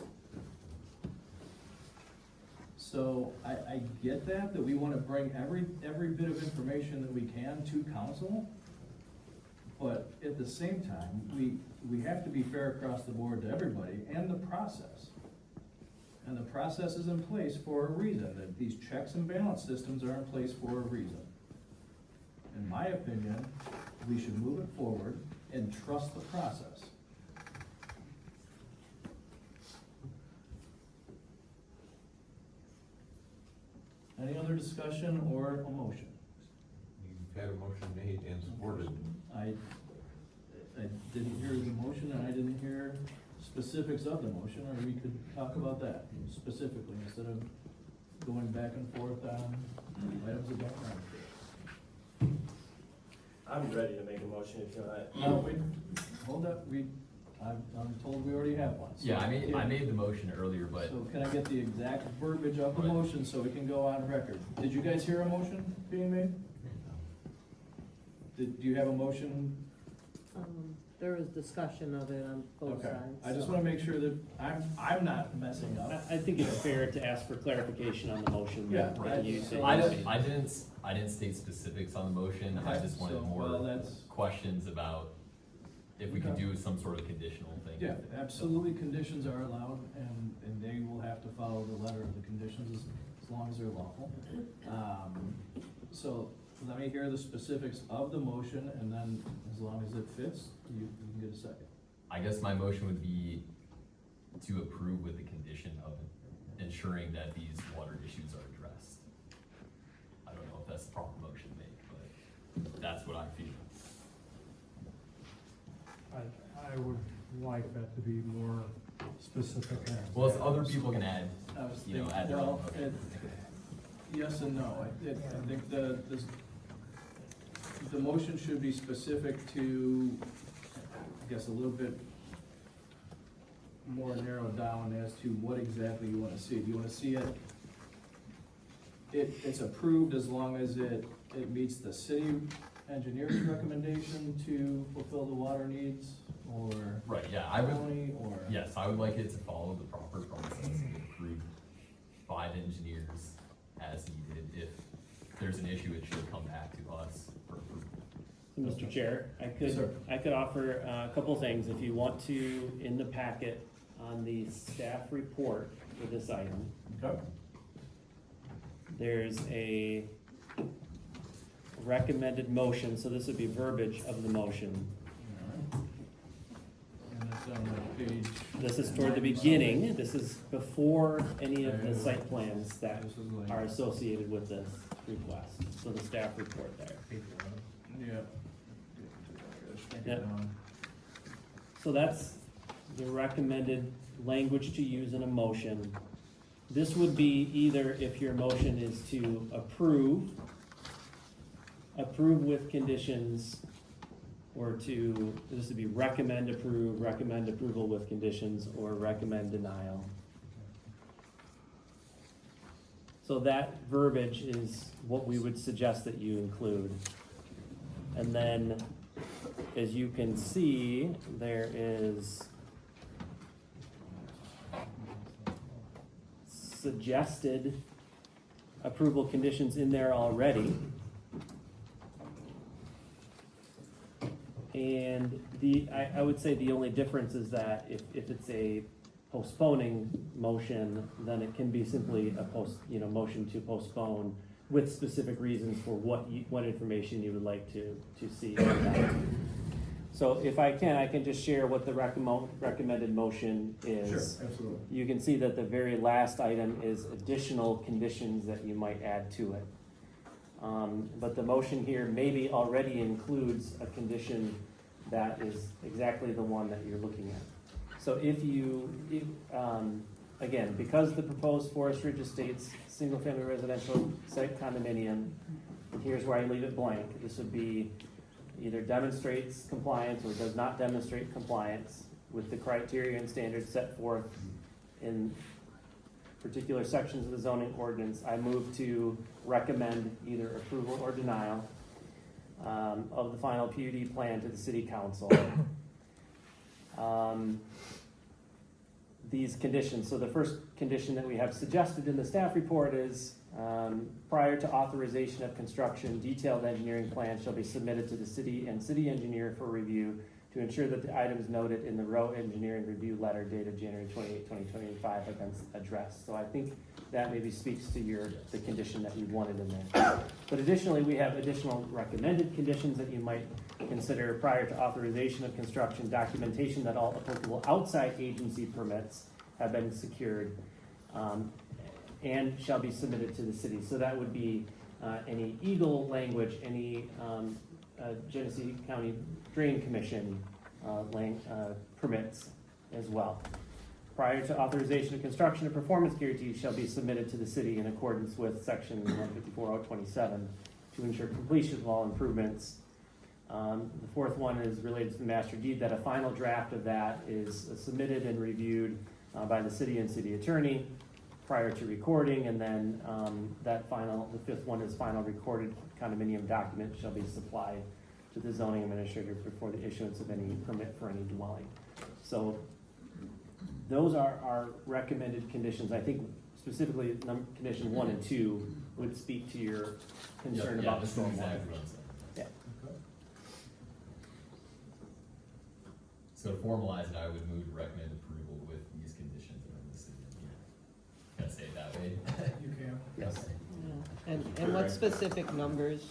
So I get that we want to bring every bit of information that we can to council, but at the same time, we have to be fair across the board to everybody and the process. And the process is in place for a reason, that these checks and balance systems are in place for a reason. In my opinion, we should move it forward and trust the process. Any other discussion or a motion? You've had a motion made and supported. I didn't hear the motion, and I didn't hear specifics of the motion, or we could talk about that specifically instead of going back and forth on items that don't matter. I'm ready to make a motion if you want. No, hold up, I'm told we already have one. So Yeah, I made the motion earlier, but So can I get the exact verbiage of the motion so we can go on record? Did you guys hear a motion being made? Do you have a motion? There was discussion of it on both Okay, sides. I just wanna make sure that I'm not messing up. I think it's fair to ask for clarification on the motion. Yeah, that right. you said. I didn't state specifics on the motion. I Okay, just wanted so, more well, that's- questions about if we could Okay. do some sort of conditional thing. Yeah, absolutely, conditions are allowed, and they will have to follow the letter of the conditions as long as they're lawful. So let me hear the specifics of the motion, and then as long as it fits, you can get a second. I guess my motion would be to approve with the condition of ensuring that these water issues are addressed. I don't know if that's the proper motion to make, but that's what I feel. I would like that to be more specific. Well, if other people can add, I was you know, thinking, add their own. well, yes and no. I think the motion should be specific to, I guess, a little bit more narrowed down as to what exactly you wanna see. Do you wanna see it's approved as long as it meets the city engineer's recommendation to fulfill the water needs? or Right, yeah, I would, county, or? yes, I would like it to follow the proper process and get approved by the engineers as needed. If there's an issue, it should come back to us for approval. Mr. Chair, Sir. I could offer a couple things. If you want to, in the packet on the staff report for this item, Okay. there's a recommended motion, so this would be verbiage of the motion. And it's on the page. This is toward the beginning, this is before any of the site plans that This is like- are associated with this request, so the staff report there. Yeah. Take it Yep. down. So that's the recommended language to use in a motion. This would be either if your motion is to approve with conditions, or to, this would be recommend approval with conditions, or recommend denial. So that verbiage is what we would suggest that you include. And then, as you can see, there is suggested approval conditions in there already. And I would say the only difference is that if it's a postponing motion, then it can be simply a motion to postpone with specific reasons for what information you would like to see. So if I can just share what the recommended motion is. Sure, absolutely. You can see that the very last item is additional conditions that you might add to it. But the motion here maybe already includes a condition that is exactly the one that you're looking at. So again, because the proposed Forest Ridge Estates single-family residential site condominium, and here's where I leave it blank, this would be either demonstrates compliance or does not demonstrate compliance with the criteria and standards set forth in particular sections of the zoning ordinance. I move to recommend either approval or denial of the final PUD plan to the city council. These conditions, so the first condition that we have suggested in the staff report is prior to authorization of construction, detailed engineering plans shall be submitted to the city and city engineer for review to ensure that the items noted in the row engineering review letter dated January 28, 2025 have been addressed. So I think that maybe speaks to the condition that you wanted in there. But additionally, we have additional recommended conditions that you might consider prior to authorization of construction, documentation that all applicable outside agency permits have been secured and shall be submitted to the city. So that would be any EGLE language, any Genesee County Drain Commission permits as well. Prior to authorization of construction, a performance guarantee shall be submitted to the city in accordance with section 154.027 to ensure completion of all improvements. The fourth one is related to the master deed, that a final draft of that is submitted and reviewed by the city and city attorney prior to recording, and then the fifth one is final recorded condominium document shall be supplied to the zoning administrator before the issuance of any permit for any dwelling. So those are our recommended conditions. I think specifically condition 1 and 2 would speak to your concern about the stormwater. Exactly what I'm saying. Yeah. So to formalize it, I would move to recommend approval with these conditions that are listed in here. Can I say it that way? You can. Yes. Yeah. And what specific numbers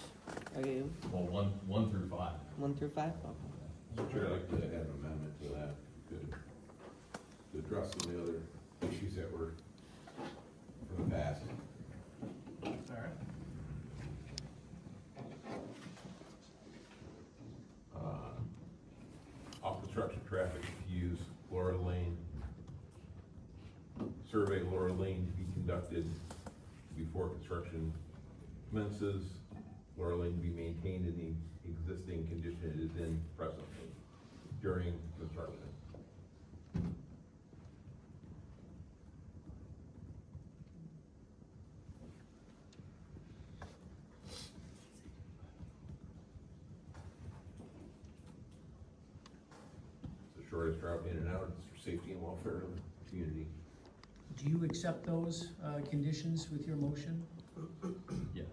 are you? Well, one through 5. 1 through 5? Mr. Chair, I'd like to add an amendment to that, to address some of the other issues that were from the past. All right. Off construction traffic, to use Laura Lane. Survey Laura Lane to be conducted before construction commences. Laura Lane to be maintained in the existing condition it is in presently during construction. drop in and out, it's for safety and welfare of the community. Do you accept those conditions with your motion? Yes.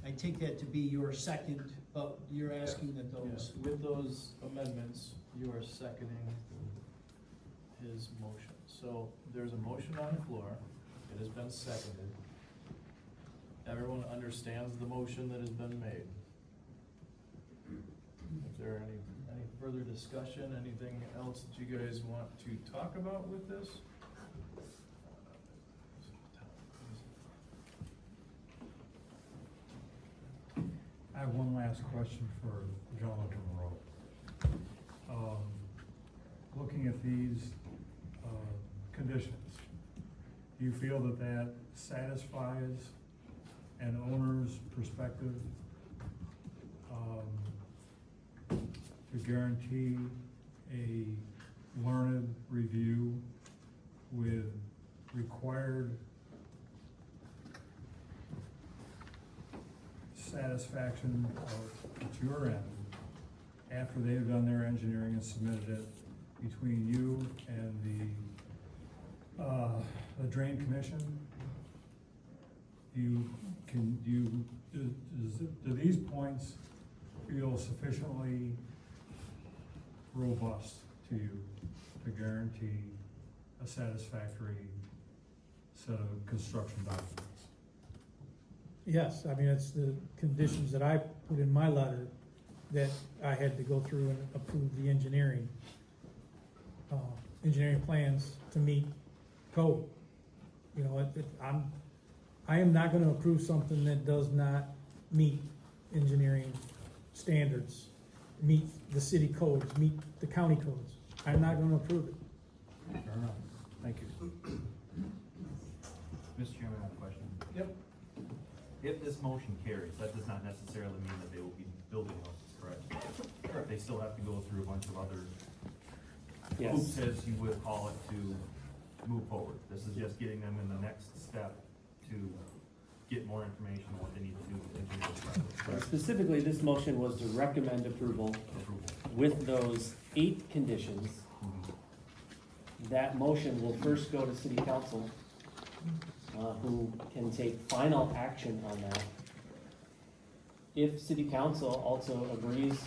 I take that to be your second, but you're asking that those. With those amendments, you are seconding his motion. So there's a motion on the floor, it has been seconded. Everyone understands the motion that has been made. Is there any further discussion, anything else that you guys want to talk about with this? I have one last question for the gentleman from the road. Looking at these conditions, do you feel that that satisfies an owner's perspective to guarantee a learned review with required satisfaction at your end after they've done their engineering and submitted it between you and the Drain Commission? Do these points feel sufficiently robust to you to guarantee a satisfactory set of construction documents? Yes, I mean, it's the conditions that I put in my letter that I had to go through and approve the engineering plans to meet code. You know, I am not gonna approve something that does not meet engineering standards, meet the city codes, meet the county codes. I'm not gonna approve it. Fair enough. Thank you. Mr. Chairman, I have a question. Yep. If this motion carries, that does not necessarily mean that they will be building houses, correct? Correct. They still have to go through a bunch of other Yes. hoops, as you would call it, to move forward. This is just getting them in the next step to get more information on what they need to do with engineering projects, correct? Specifically, this motion was to recommend approval with those 8 conditions. That motion will first go to city council, who can take final action on that. If city council also agrees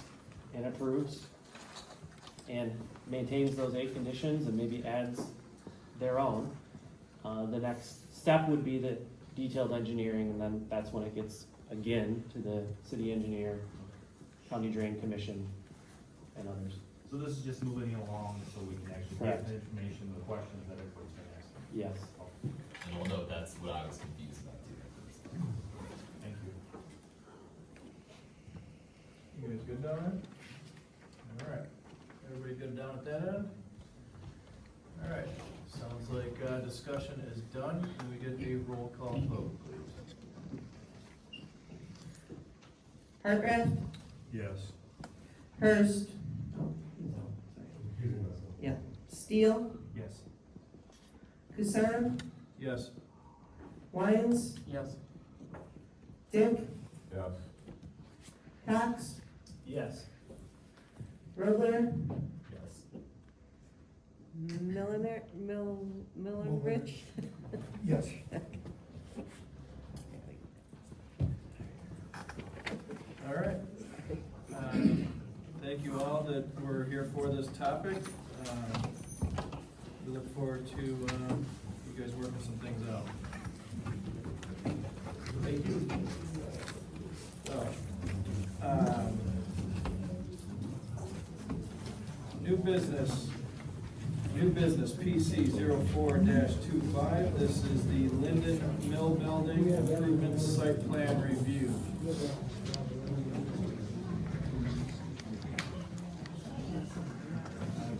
and approves and maintains those 8 conditions and maybe adds their own, the next step would be the detailed engineering, and then that's when it gets again to the city engineer, county drain commission, and others. So this is just moving it along so we can actually Correct. get the information, the questions that everybody's been asking. Yes. And I'll note that's what I was confused about too at first. Thank you. You guys good down there? All right. Everybody good down at that end? All right. Sounds like discussion is done. Can we get a roll call vote, please? Hartranft, Yes. Hurst. Yeah. Steele, Yes. Kusar, Yes. Wines, Yes. Dick, Yes. Cox, Yes. Rogler, Yes. Rich. Yes. All right. Thank you all that were here for this topic. We look forward to you guys working some things out. Thank you. So, new business PC 04-25. This is the Linden Mill Building Improvement Site Plan Review.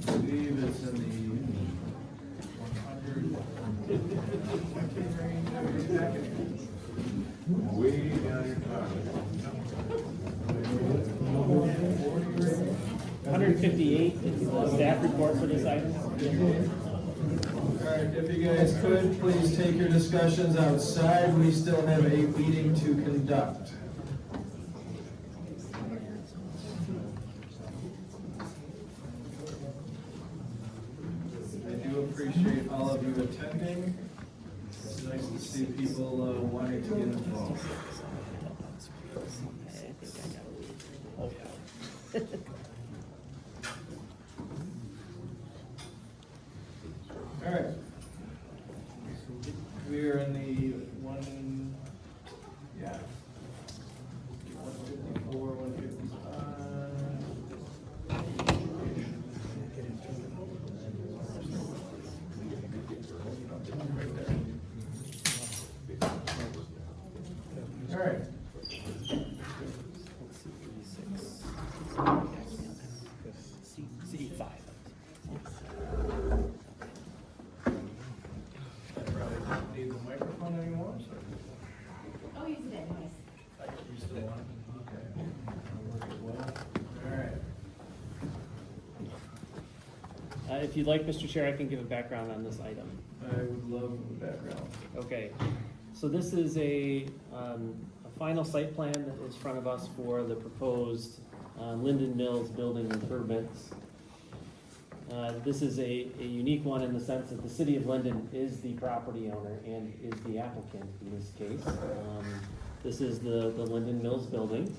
I believe it's in the 100. Way down your 158 is the staff report for this item. All right, if you guys could, please take your discussions outside. We still have a meeting to conduct. all of you attending. It's nice to see people wanting to get involved. All right. We are in the 154, 155. All right. C5. I probably don't need the microphone anymore, so. Oh, use it anyways. You still want it? Okay. I'll work it well. All right. If you'd like, Mr. Chair, I can give a background on this item. I would love the background. Okay, so this is a final site plan that is in front of us for the proposed Linden Mills building improvements. This is a unique one in the sense that the City of Linden is the property owner and is the applicant in this case. This is the Linden Mills building,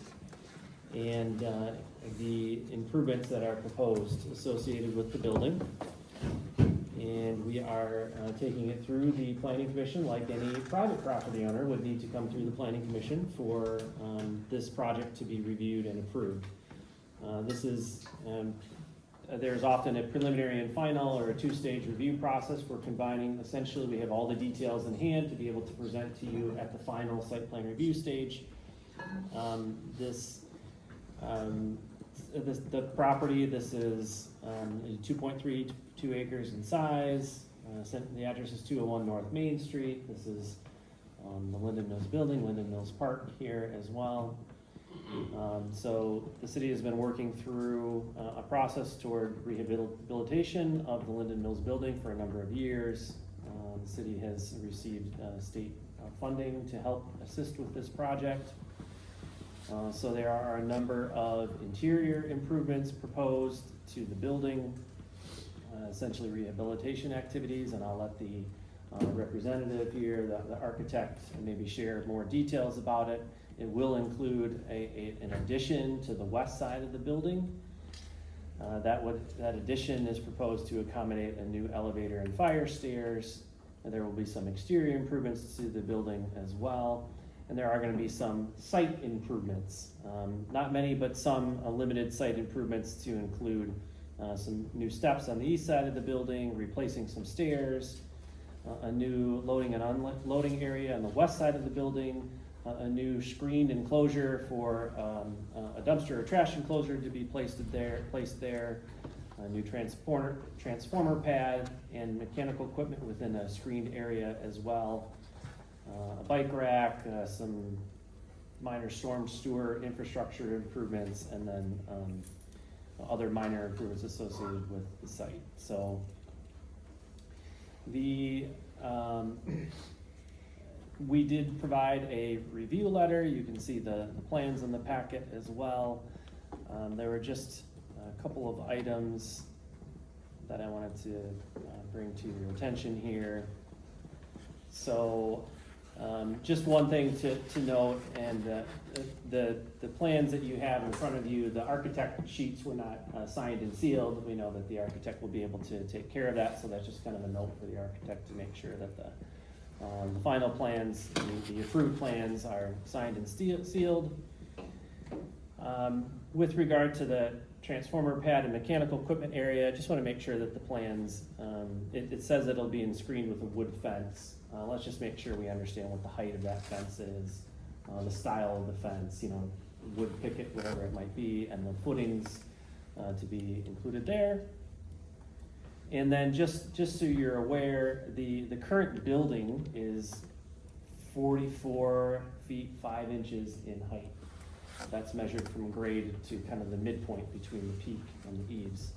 and the improvements that are proposed associated with the building. And we are taking it through the planning commission like any private property owner would need to come through the planning commission for this project to be reviewed and approved. This is, there's often a preliminary and final or a two-stage review process. We're combining, essentially we have all the details in hand to be able to present to you at the final site plan review stage. The property, this is 2.32 acres in size. The address is 201 North Main Street. This is the Linden Mills building, Linden Mills Park here as well. So the city has been working through a process toward rehabilitation of the Linden Mills building for a number of years. The city has received state funding to help assist with this project. So there are a number of interior improvements proposed to the building, essentially rehabilitation activities, and I'll let the representative here, the architect, maybe share more details about it. It will include an addition to the west side of the building. That addition is proposed to accommodate a new elevator and fire stairs. And there will be some exterior improvements to the building as well. And there are going to be some site improvements. Not many, but some limited site improvements to include some new steps on the east side of the building, replacing some stairs, a new loading and unloading area on the west side of the building, a new screened enclosure for a dumpster or trash enclosure to be placed there, a new transformer pad and mechanical equipment within a screened area as well, a bike rack, some minor storm sewer infrastructure improvements, and then other minor improvements associated with the site. So we did provide a review letter. You can see the plans in the packet as well. There were just a couple of items that I wanted to bring to your attention here. So just one thing to note, and the plans that you have in front of you, the architect sheets were not signed and sealed. We know that the architect will be able to take care of that, so that's just kind of a note for the architect to make sure that the final plans, the approved plans, are signed and sealed. With regard to the transformer pad and mechanical equipment area, I just want to make sure that the plans, it says it'll be screened with a wood fence. Let's just make sure we understand what the height of that fence is, the style of the fence, wood picket, whatever it might be, and the footings to be included there. And then just so you're aware, the current building is 44 feet 5 inches in height. That's measured from grade to kind of the midpoint between the peak and the eaves.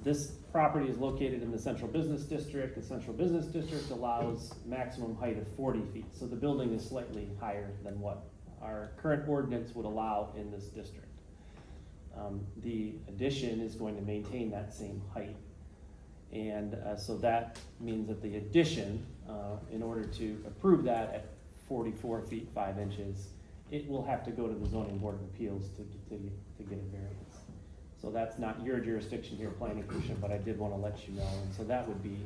This property is located in the Central Business District. The Central Business District allows maximum height of 40 feet. So the building is slightly higher than what our current ordinance would allow in this district. The addition is going to maintain that same height. And so that means that the addition, in order to approve that at 44 feet 5 inches, it will have to go to the zoning board of appeals to get a variance. So that's not your jurisdiction here, planning commission, but I did want to let you know. And so that would be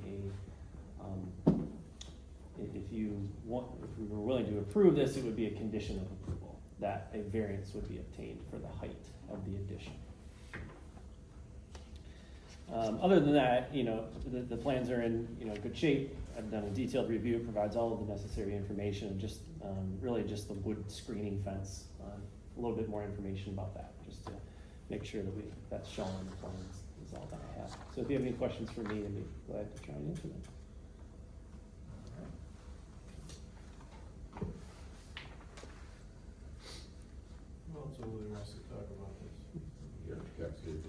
if we were willing to approve this, it would be a condition of approval that a variance would be obtained for the height of the addition. Other than that, the plans are in, good shape. I've done a detailed review. It provides all of the necessary information, and just, really just the wood screening fence, a little bit more information about that, just to make sure that that's shown on the plans is all that I have. So if you have any questions for me, I'd be glad to try and answer them. Who else really wants to talk about this? The architect's here.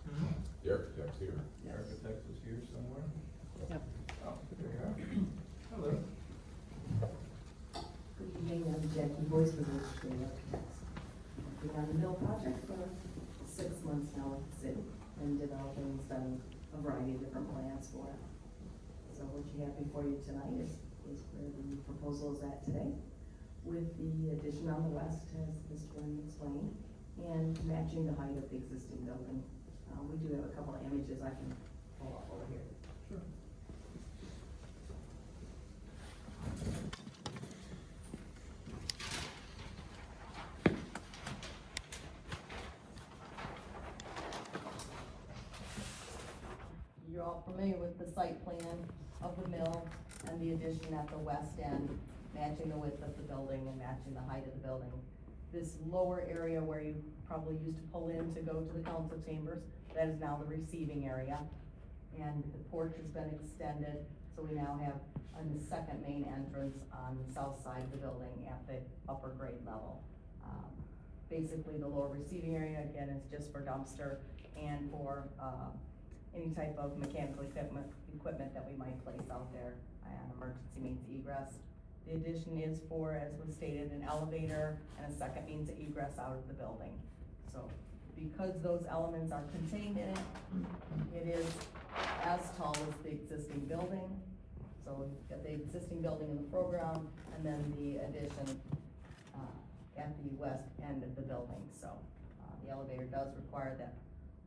Hmm? The architect's here. The architect is here somewhere? Yep. Oh, there you are. Hello. Good evening, I'm Jackie Boyce with the City Architects. I've been on the mill project for 6 months now with the city and developing and studying a variety of different plans for it. So what you have before you tonight is where the proposal is at today, with the addition on the west, as Mr. Brennan explained, and matching the height of the existing building. We do have a couple of images I can pull up over here. Sure. You're all familiar with the site plan of the mill and the addition at the west end, matching the width of the building and matching the height of the building. This lower area where you probably used to pull in to go to the council chambers, that is now the receiving area. And the porch has been extended, so we now have a second main entrance on the south side of the building at the upper grade level. Basically, the lower receiving area, again, is just for dumpster and for any type of mechanical equipment that we might place out there on emergency means egress. The addition is for, as was stated, an elevator and a second means of egress out of the building. So because those elements are contained in it, it is as tall as the existing building. So we've got the existing building in the foreground and then the addition at the west end of the building. So the elevator does require that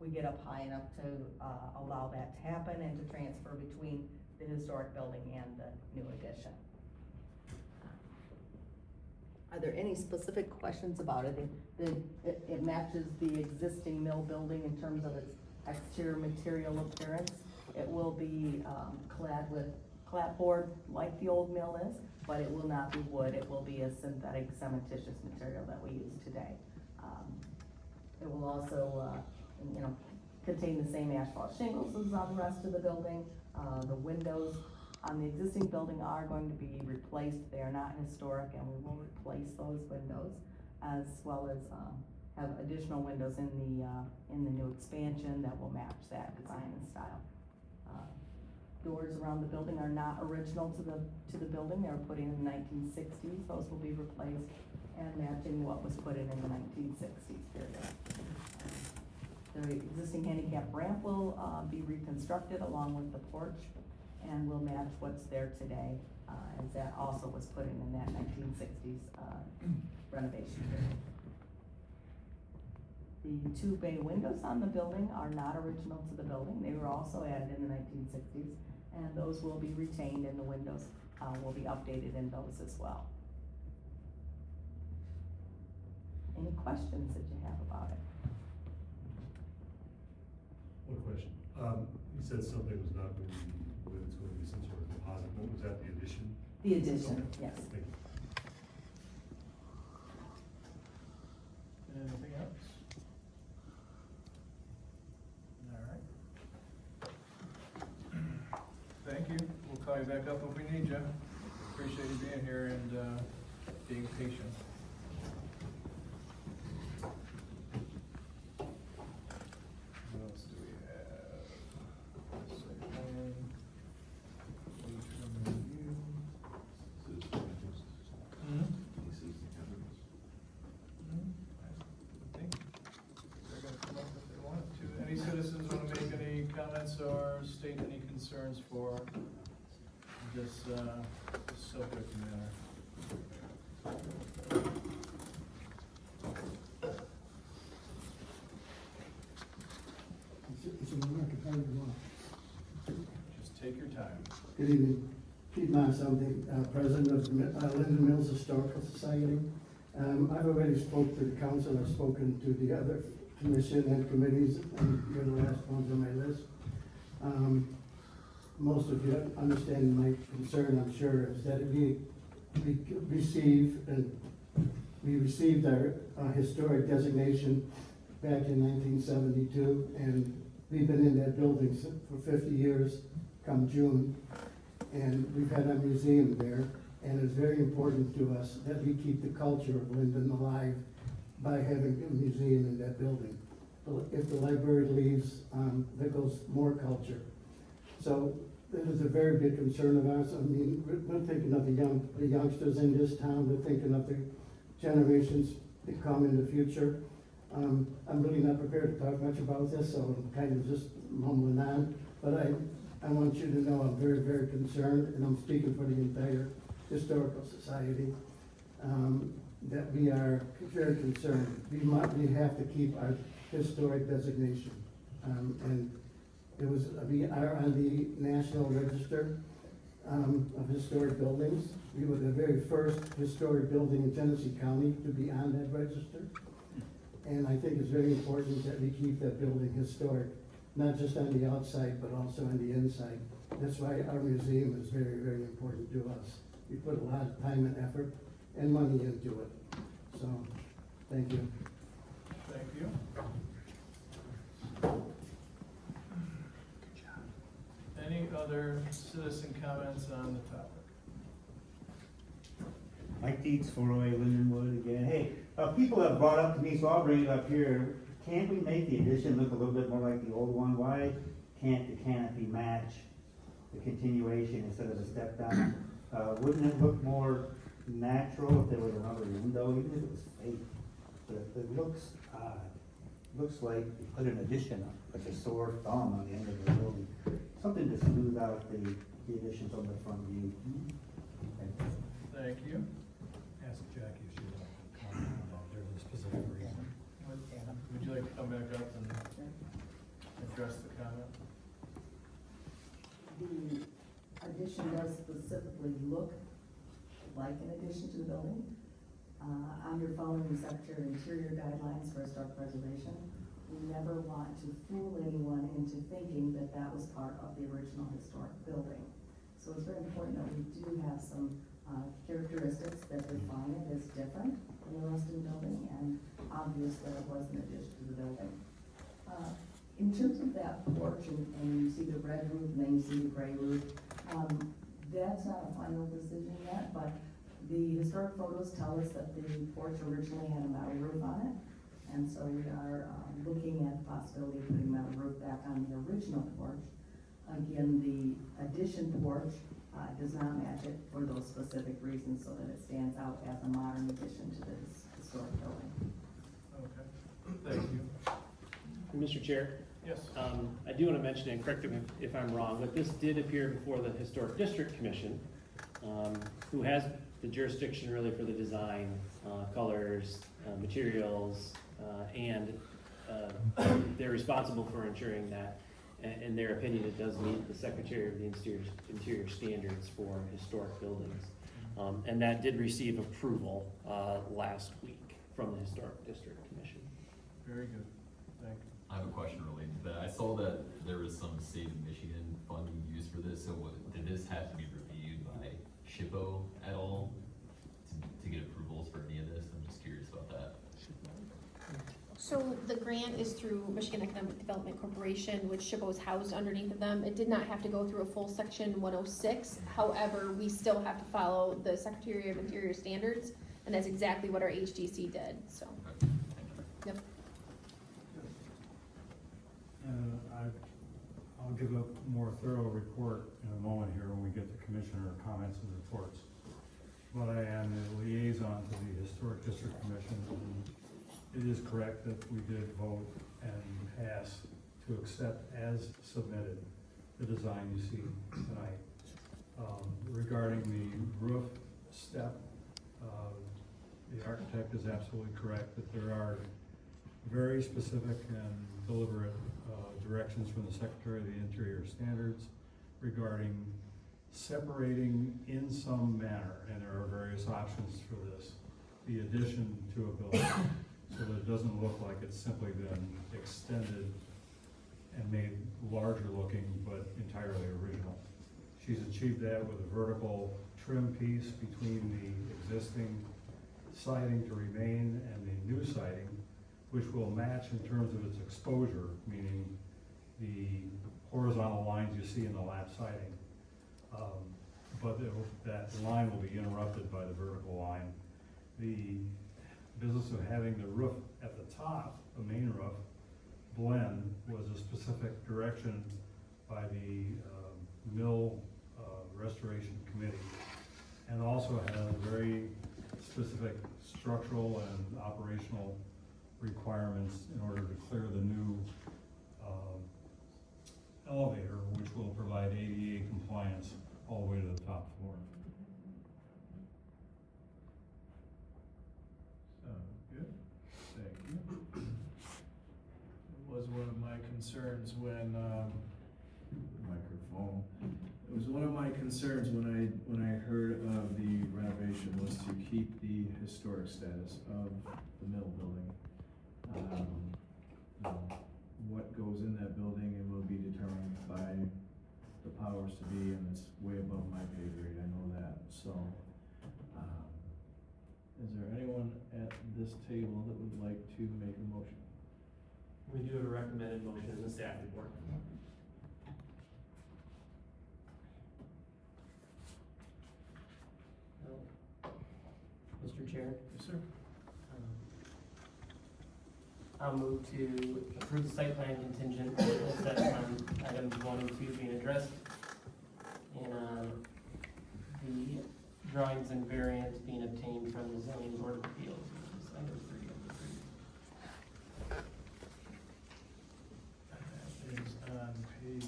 we get up high enough to allow that to happen and to transfer between the historic building and the new addition. Are there any specific questions about it? It matches the existing mill building in terms of its exterior material appearance. It will be clad with clapboard like the old mill is, but it will not be wood. It will be a synthetic cementitious material that we use today. It will also contain the same asphalt shingles as on the rest of the building. The windows on the existing building are going to be replaced. They are not historic, and we will replace those windows, as well as have additional windows in the new expansion that will match that design and style. Doors around the building are not original to the building. They were put in the 1960s. Those will be replaced and matching what was put in the 1960s period. The existing handicap ramp will be reconstructed along with the porch and will match what's there today, as that also was put in that 1960s renovation period. The 2 bay windows on the building are not original to the building. They were also added in the 1960s, and those will be retained, and the windows will be updated in those as well. Any questions that you have about it? One question. You said something was not going to be wood, it's going to be some sort of composite. What was that, the addition? The addition, Okay. yes. Thank you. Anything else? All right. Thank you. We'll call you back up if we need you. Appreciate you being here and being patient. What else do we have? Site plan, lead review. I think they're gonna come up if they want to. Any citizens want to make any comments or state any concerns for this subject matter? Just take your time. Good evening. Pete Moss, I'm the president of Linden Mills Historical Society. I've already spoke to the council, I've spoken to the other commission and committees, and you're the last ones on my list. Most of you understand my concern, I'm sure, is that we received our historic designation back in 1972, and we've been in that building for 50 years come June, and we've had our museum there, and it's very important to us that we keep the culture of Linden alive by having a museum in that building. If the library leaves, there goes more culture. So this is a very big concern of ours. I mean, we're thinking of the youngsters in this town, we're thinking of the generations to come in the future. I'm really not prepared to talk much about this, so I'm kind of just mumbling on, but I want you to know I'm very, very concerned, and I'm speaking for the entire Historical Society, that we are very concerned. We have to keep our historic designation. And we are on the National Register of Historic Buildings. We were the very first historic building in Genesee County to be on that register. And I think it's very important that we keep that building historic, not just on the outside, but also on the inside. That's why our museum is very, very important to us. We put a lot of time and effort and money into it. So, thank you. Thank you. Any other citizen comments on the topic? Mike Dietz, 408 Lindenwood again. Hey, people have brought up to me, so I'll bring it up here. Can't we make the addition look a little bit more like the old one? Why can't the canopy match the continuation instead of a step down? Wouldn't it look more natural if there was another window, even if it was fake? But it looks odd. Looks like you put an addition up, like a sore thumb on the end of the building. Something to smooth out the additions on the front view. Thank you. Ask Jackie if she would like to comment on that. There's a specific reason. Would you like to come back up and address the comment? The addition does specifically look like an addition to the building. You're following the Secretary of Interior guidelines for historic preservation. We never want to fool anyone into thinking that that was part of the original historic building. So it's very important that we do have some characteristics that define it as different from the rest of the building, and obvious that it was an addition to the building. In terms of that porch, and you see the red roof and then you see the gray roof, that's not a final decision yet, but the historic photos tell us that the porch originally had a metal roof on it, and so we are looking at the possibility of putting a metal roof back on the original porch. Again, the addition porch does not match it for those specific reasons, so that it stands out as a modern addition to this historic building. Okay, thank you. Mr. Chair? Yes. I do want to mention, and correct me if I'm wrong, but this did appear before the Historic District Commission, who has the jurisdiction really for the design, colors, materials, and they're responsible for ensuring that, in their opinion, it does meet the Secretary of the Interior standards for historic buildings. And that did receive approval last week from the Historic District Commission. Very good. Thank you. I have a question related to that. I saw that there was some state of Michigan funding used for this, so did this have to be reviewed by SHPO at all to get approvals for any of this? I'm just curious about that. So the grant is through Michigan Economic Development Corporation, which SHPO is housed underneath of them. It did not have to go through a full section 106. However, we still have to follow the Secretary of Interior standards, and that's exactly what our HDC did, so. Yep. I'll give a more thorough report in a moment here when we get the commissioner comments and reports. But I am the liaison to the Historic District Commission, and it is correct that we did vote and pass to accept as submitted the design you see tonight. Regarding the roof step, the architect is absolutely correct that there are very specific and deliberate directions from the Secretary of the Interior Standards regarding separating in some manner, and there are various options for this, the addition to a building so that it doesn't look like it's simply been extended and made larger looking but entirely original. She's achieved that with a vertical trim piece between the existing siding to remain and the new siding, which will match in terms of its exposure, meaning the horizontal lines you see in the lap siding. But that line will be interrupted by the vertical line. The business of having the roof at the top, the main roof, blend was a specific direction by the mill restoration committee, and also has very specific structural and operational requirements in order to clear the new elevator, which will provide ADA compliance all the way to the top floor. Sounds good, thank you. It was one of my concerns when, microphone. It was one of my concerns when I heard of the renovation was to keep the historic status of the mill building. What goes in that building and will be determined by the powers to be, and it's way above my pay grade, I know that, so. Is there anyone at this table that would like to make a motion? We do have a recommended motion in the staff report. Mr. Chair? Yes, sir. I'll move to approve the site plan contingent set on items 1 and 2 being addressed, and the drawings and variants being obtained from the zoning board of appeals, which is item 3 of the 3. That is on page.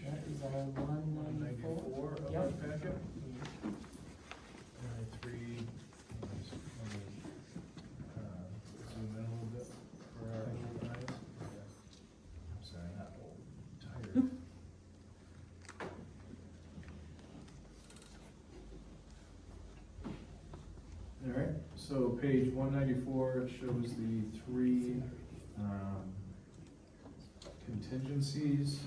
That is on 194 of Yep. our packet. 3, zoom in a little bit for our eyes. I'm sorry, not old, tired. All right, so page 194 shows the 3 contingencies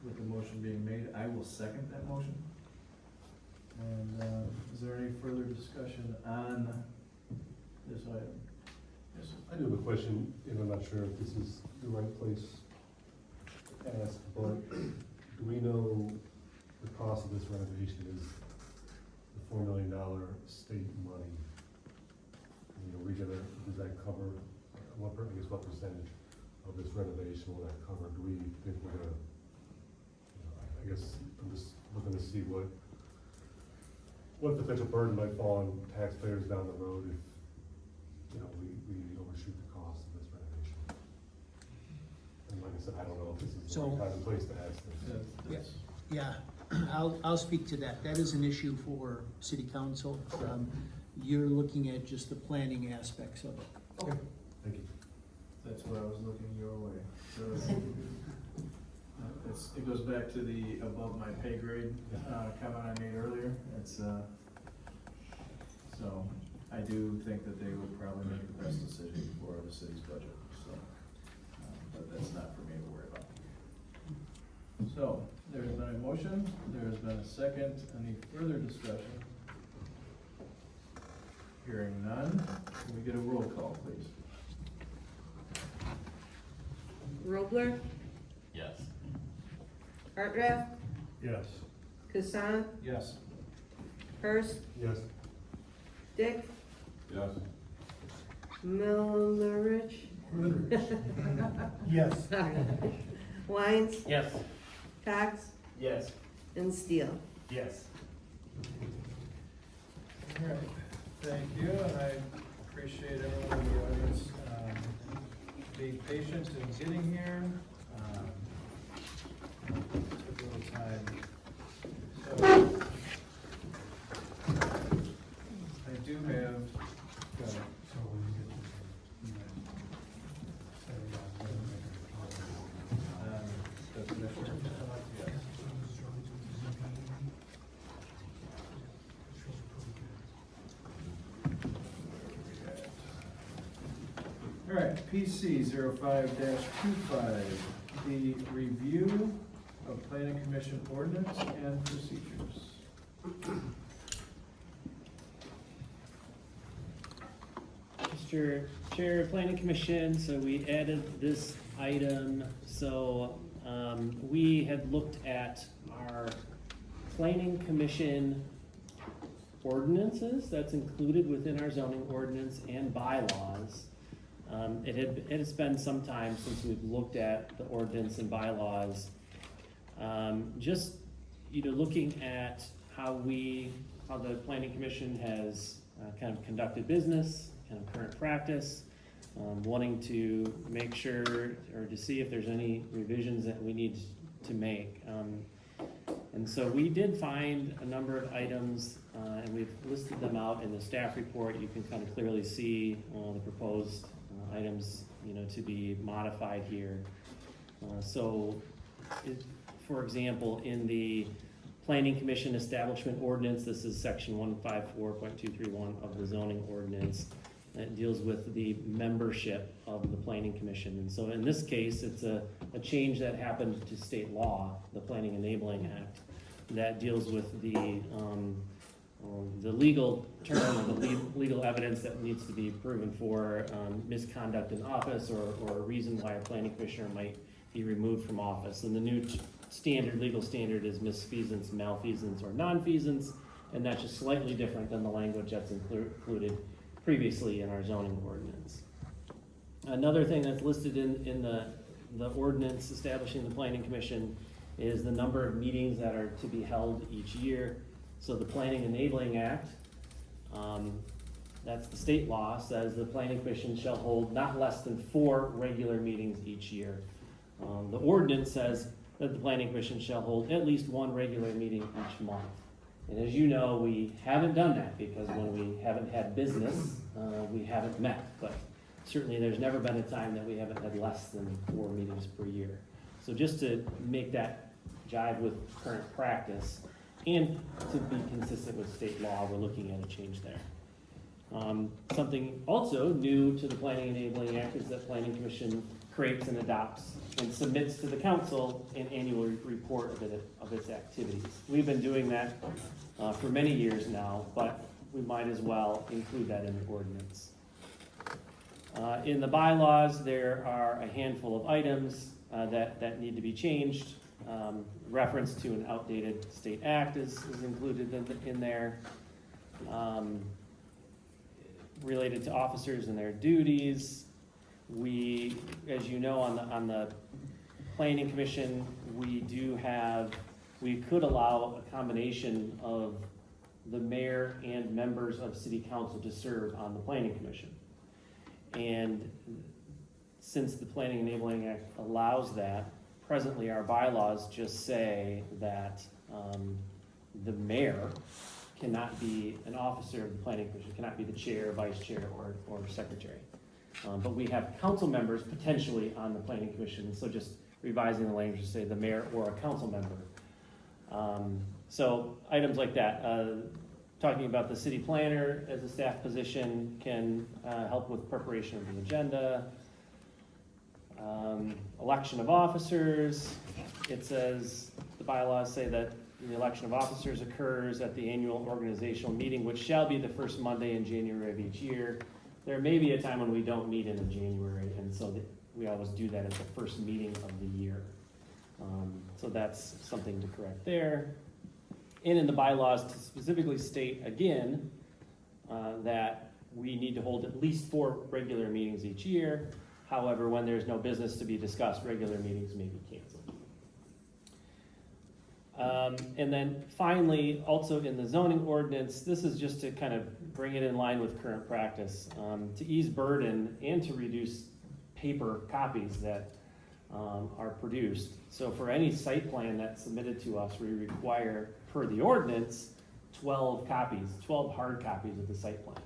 with the motion being made. I will second that motion. And is there any further discussion on this item? Yes, sir. I do have a question, and I'm not sure if this is the right place to ask, but do we know the cost of this renovation is the $4 million state money? You know, does that cover, what percentage of this renovation will that cover? Do we think we're gonna, I guess, I'm just looking to see what potential burden might fall on taxpayers down the road if, we overshoot the cost of this renovation. And like I said, I don't know if this is the right time and place to ask this. Yeah, I'll speak to that. That is an issue for city council. You're looking at just the planning aspects of it. Okay, thank you. That's where I was looking your way. So it goes back to the above my pay grade comment I made earlier. It's so I do think that they would probably make the best decision for the city's budget. So, but that's not for me to worry about. So there's been a motion. There's been a second. Any further discussion? Hearing none. Can we get a roll call, please? Robler, Yes. Hartranft, Yes. Kassan, Yes. Hurst, Yes. Dick, Yes. Milnerich. Yes. Wines, Yes. Cox, Yes. and Steele. Yes. All right, thank you, and I appreciate everyone in the audience be patient in getting here. Took a little time. So, I do have, the commissioner. Yes. All right, PC 05-25, the review of planning commission ordinance and procedures. Mr. Chair, Planning Commission, so we added this item. So we had looked at our Planning Commission ordinances that's included within our zoning ordinance and bylaws. It has been some time since we've looked at the ordinance and bylaws. Just, looking at how the Planning Commission has kind of conducted business, kind of current practice, wanting to make sure or to see if there's any revisions that we need to make. And so we did find a number of items, and we've listed them out in the staff report. You can kind of clearly see the proposed items, to be modified here. For example, in the Planning Commission Establishment Ordinance, this is section 154.231 of the zoning ordinance. It deals with the membership of the Planning Commission. And so in this case, it's a change that happened to state law, the Planning Enabling Act, that deals with the legal term or the legal evidence that needs to be proven for misconduct in office or a reason why a planning commissioner might be removed from office. And the new legal standard is misfeasance, malfeasance, or nonfeasance, and that's just slightly different than the language that's included previously in our zoning ordinance. Another thing that's listed in the ordinance establishing the Planning Commission is the number of meetings that are to be held each year. So the Planning Enabling Act, that's the state law, says the Planning Commission shall hold not less than 4 regular meetings each year. The ordinance says that the Planning Commission shall hold at least 1 regular meeting each month. And as you know, we haven't done that because when we haven't had business, we haven't met. But certainly there's never been a time that we haven't had less than 4 meetings per year. So just to make that jive with current practice and to be consistent with state law, we're looking at a change there. Something also new to the Planning Enabling Act is that Planning Commission creates and adopts and submits to the council an annual report of its activities. We've been doing that for many years now, but we might as well include that in the ordinance. In the bylaws, there are a handful of items that need to be changed. Reference to an outdated state act is included in there. Related to officers and their duties. We, as you know, on the Planning Commission, we could allow a combination of the mayor and members of city council to serve on the Planning Commission. And since the Planning Enabling Act allows that, presently our bylaws just say that the mayor cannot be an officer of the Planning Commission, cannot be the chair, vice chair, or secretary. But we have council members potentially on the Planning Commission, so just revising the language to say the mayor or a council member. So items like that. Talking about the city planner as a staff position can help with preparation of the agenda. Election of officers. It says, the bylaws say that the election of officers occurs at the annual organizational meeting, which shall be the first Monday in January of each year. There may be a time when we don't meet in January, and so we always do that at the first meeting of the year. So that's something to correct there. And in the bylaws to specifically state again that we need to hold at least 4 regular meetings each year. However, when there's no business to be discussed, regular meetings may be canceled. And then finally, also in the zoning ordinance, this is just to kind of bring it in line with current practice, to ease burden and to reduce paper copies that are produced. So for any site plan that's submitted to us, we require, per the ordinance, 12 copies, 12 hard copies of the site plan.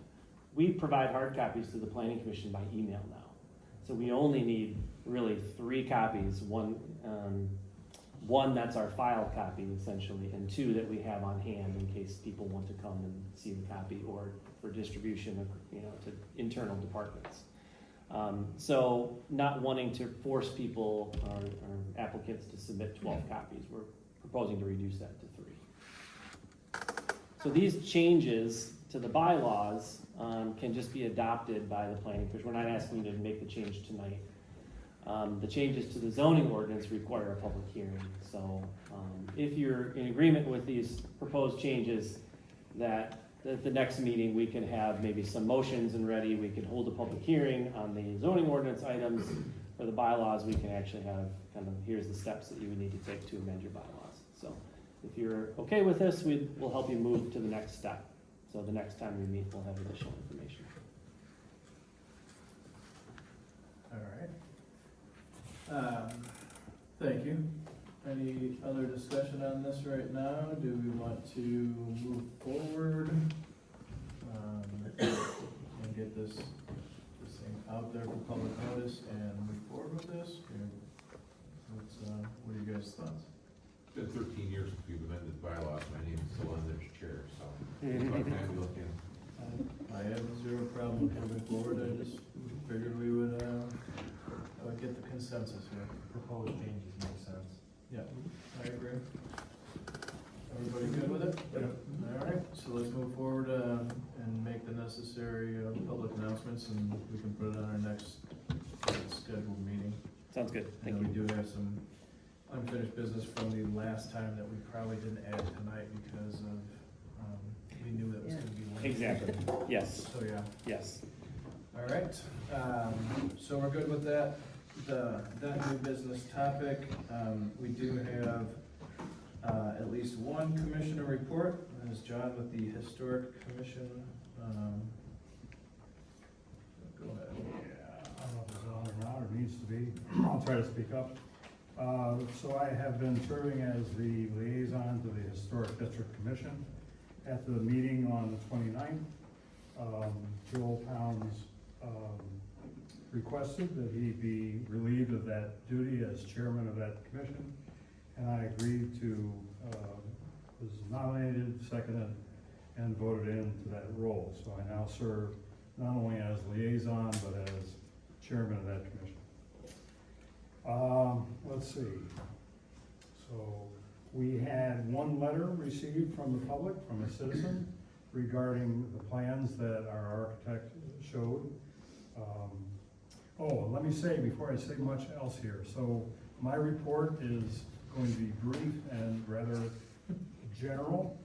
We provide hard copies to the planning commission by email now. So we only need really 3 copies, one that's our file copy essentially, and 2 that we have on hand in case people want to come and see the copy or for distribution, to internal departments. So not wanting to force people or applicants to submit 12 copies, we're proposing to reduce that to 3. So these changes to the bylaws can just be adopted by the planning commission. We're not asking you to make the change tonight. The changes to the zoning ordinance require a public hearing. So if you're in agreement with these proposed changes, that at the next meeting we can have maybe some motions and ready, we can hold a public hearing on the zoning ordinance items. For the bylaws, we can actually have kind of, here's the steps that you would need to take to amend your bylaws. So if you're okay with this, we'll help you move to the next step. So the next time we meet, we'll have additional information. All right. Thank you. Any other discussion on this right now? Do we want to move forward and get this thing out there for public notice and move forward with this? What are you guys' thoughts? It's been 13 years since we've amended bylaws. My name is still on this chair, so it's about time we look in. I have zero problem moving forward. I just figured we would get the consensus here. Proposed changes make sense. Yeah, I agree. Everybody good with it? Yep. All right, so let's move forward and make the necessary public announcements, and we can put it on our next scheduled meeting. Sounds good. Thank And you. we do have some unfinished business from the last time that we probably didn't add tonight because of, we knew that was gonna be late. Exactly. Yes. So, yeah. Yes. All right, so we're good with that, that new business topic. We do have, at least one commissioner report, and that is John with the Historic Commission. Go ahead. I don't know if it's on or not, or needs to be. I'll try to speak up. So I have been serving as the liaison to the Historic District Commission. At the meeting on the 29th, Joel Pounds requested that he be relieved of that duty as chairman of that commission, and I agreed to, was nominated, seconded, and voted into that role. So I now serve not only as liaison, but as chairman of that commission. Let's see. So we had one letter received from the public, from a citizen, regarding the plans that our architect showed. Let me say, before I say much else here, so my report is going to be brief and rather general.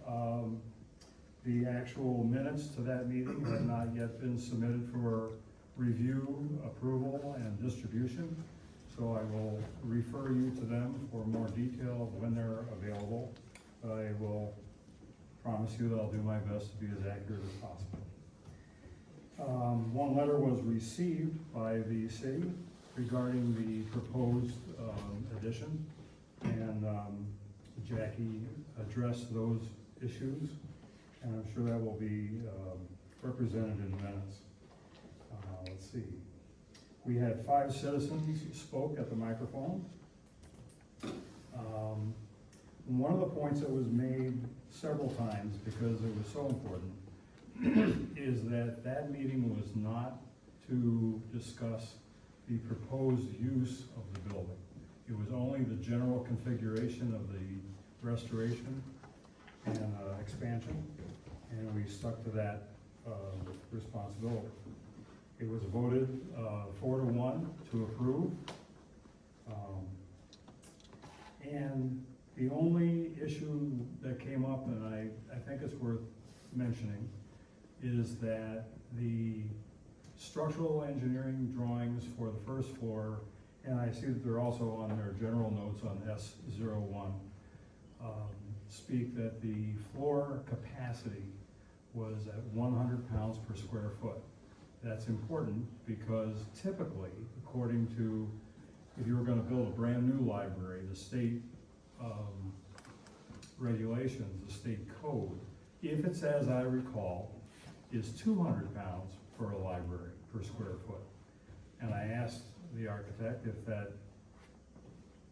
The actual minutes to that meeting have not yet been submitted for review, approval, and distribution. So I will refer you to them for more detail when they're available. But I will promise you that I'll do my best to be as accurate as possible. One letter was received by the city regarding the proposed addition, and Jackie addressed those issues, and I'm sure that will be represented in minutes. Let's see. We had 5 citizens who spoke at the microphone. One of the points that was made several times, because it was so important, is that meeting was not to discuss the proposed use of the building. It was only the general configuration of the restoration and expansion, and we stuck to that responsibility. It was voted 4-1 to approve. And the only issue that came up, and I think it's worth mentioning, is that the structural engineering drawings for the first floor, and I see that they're also on their general notes on S01, speak that the floor capacity was at 100 pounds per square foot. that's important because typically, according to, if you were gonna build a brand new library, the state, regulations, the state code, if it's as I recall, is 200 pounds for a library per square foot. And I asked the architect if that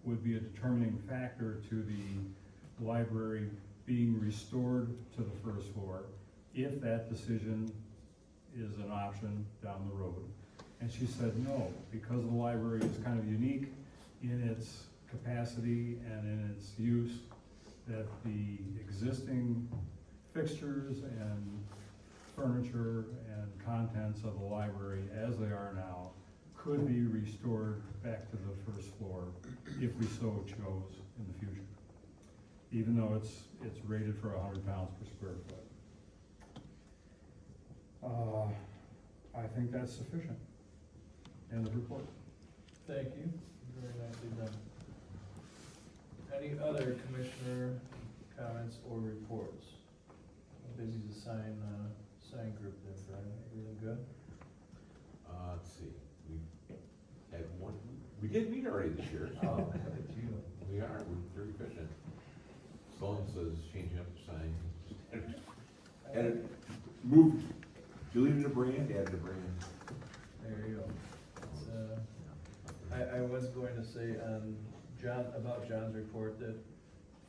would be a determining factor to the library being restored to the first floor, if that decision is an option down the road. And she said no, because the library is kind of unique in its capacity and in its use, that the existing fixtures and furniture and contents of the library as they are now could be restored back to the first floor if we so chose in the future, even though it's rated for 100 pounds per square foot. I think that's sufficient. End of report. Thank you, very nicely done. Any other commissioner comments or reports? Busy the sign group there, Brian, everything good? Let's see, we had one, we did meet already this year. Oh, look at you. We are, we're very efficient. Sloan says changing up the sign. Added, moved, deleted a brand, added a brand. There you go. I was going to say on about John's report that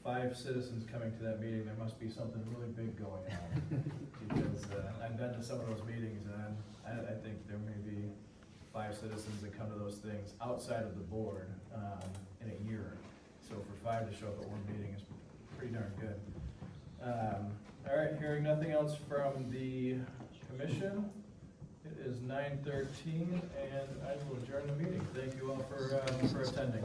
5 citizens coming to that meeting, there must be something really big going on. Because I've been to some of those meetings and I think there may be 5 citizens that come to those things outside of the board in a year. So for 5 to show up at one meeting is pretty darn good. All right, hearing nothing else from the commission, it is 9:13 and I will adjourn the meeting. Thank you all for attending.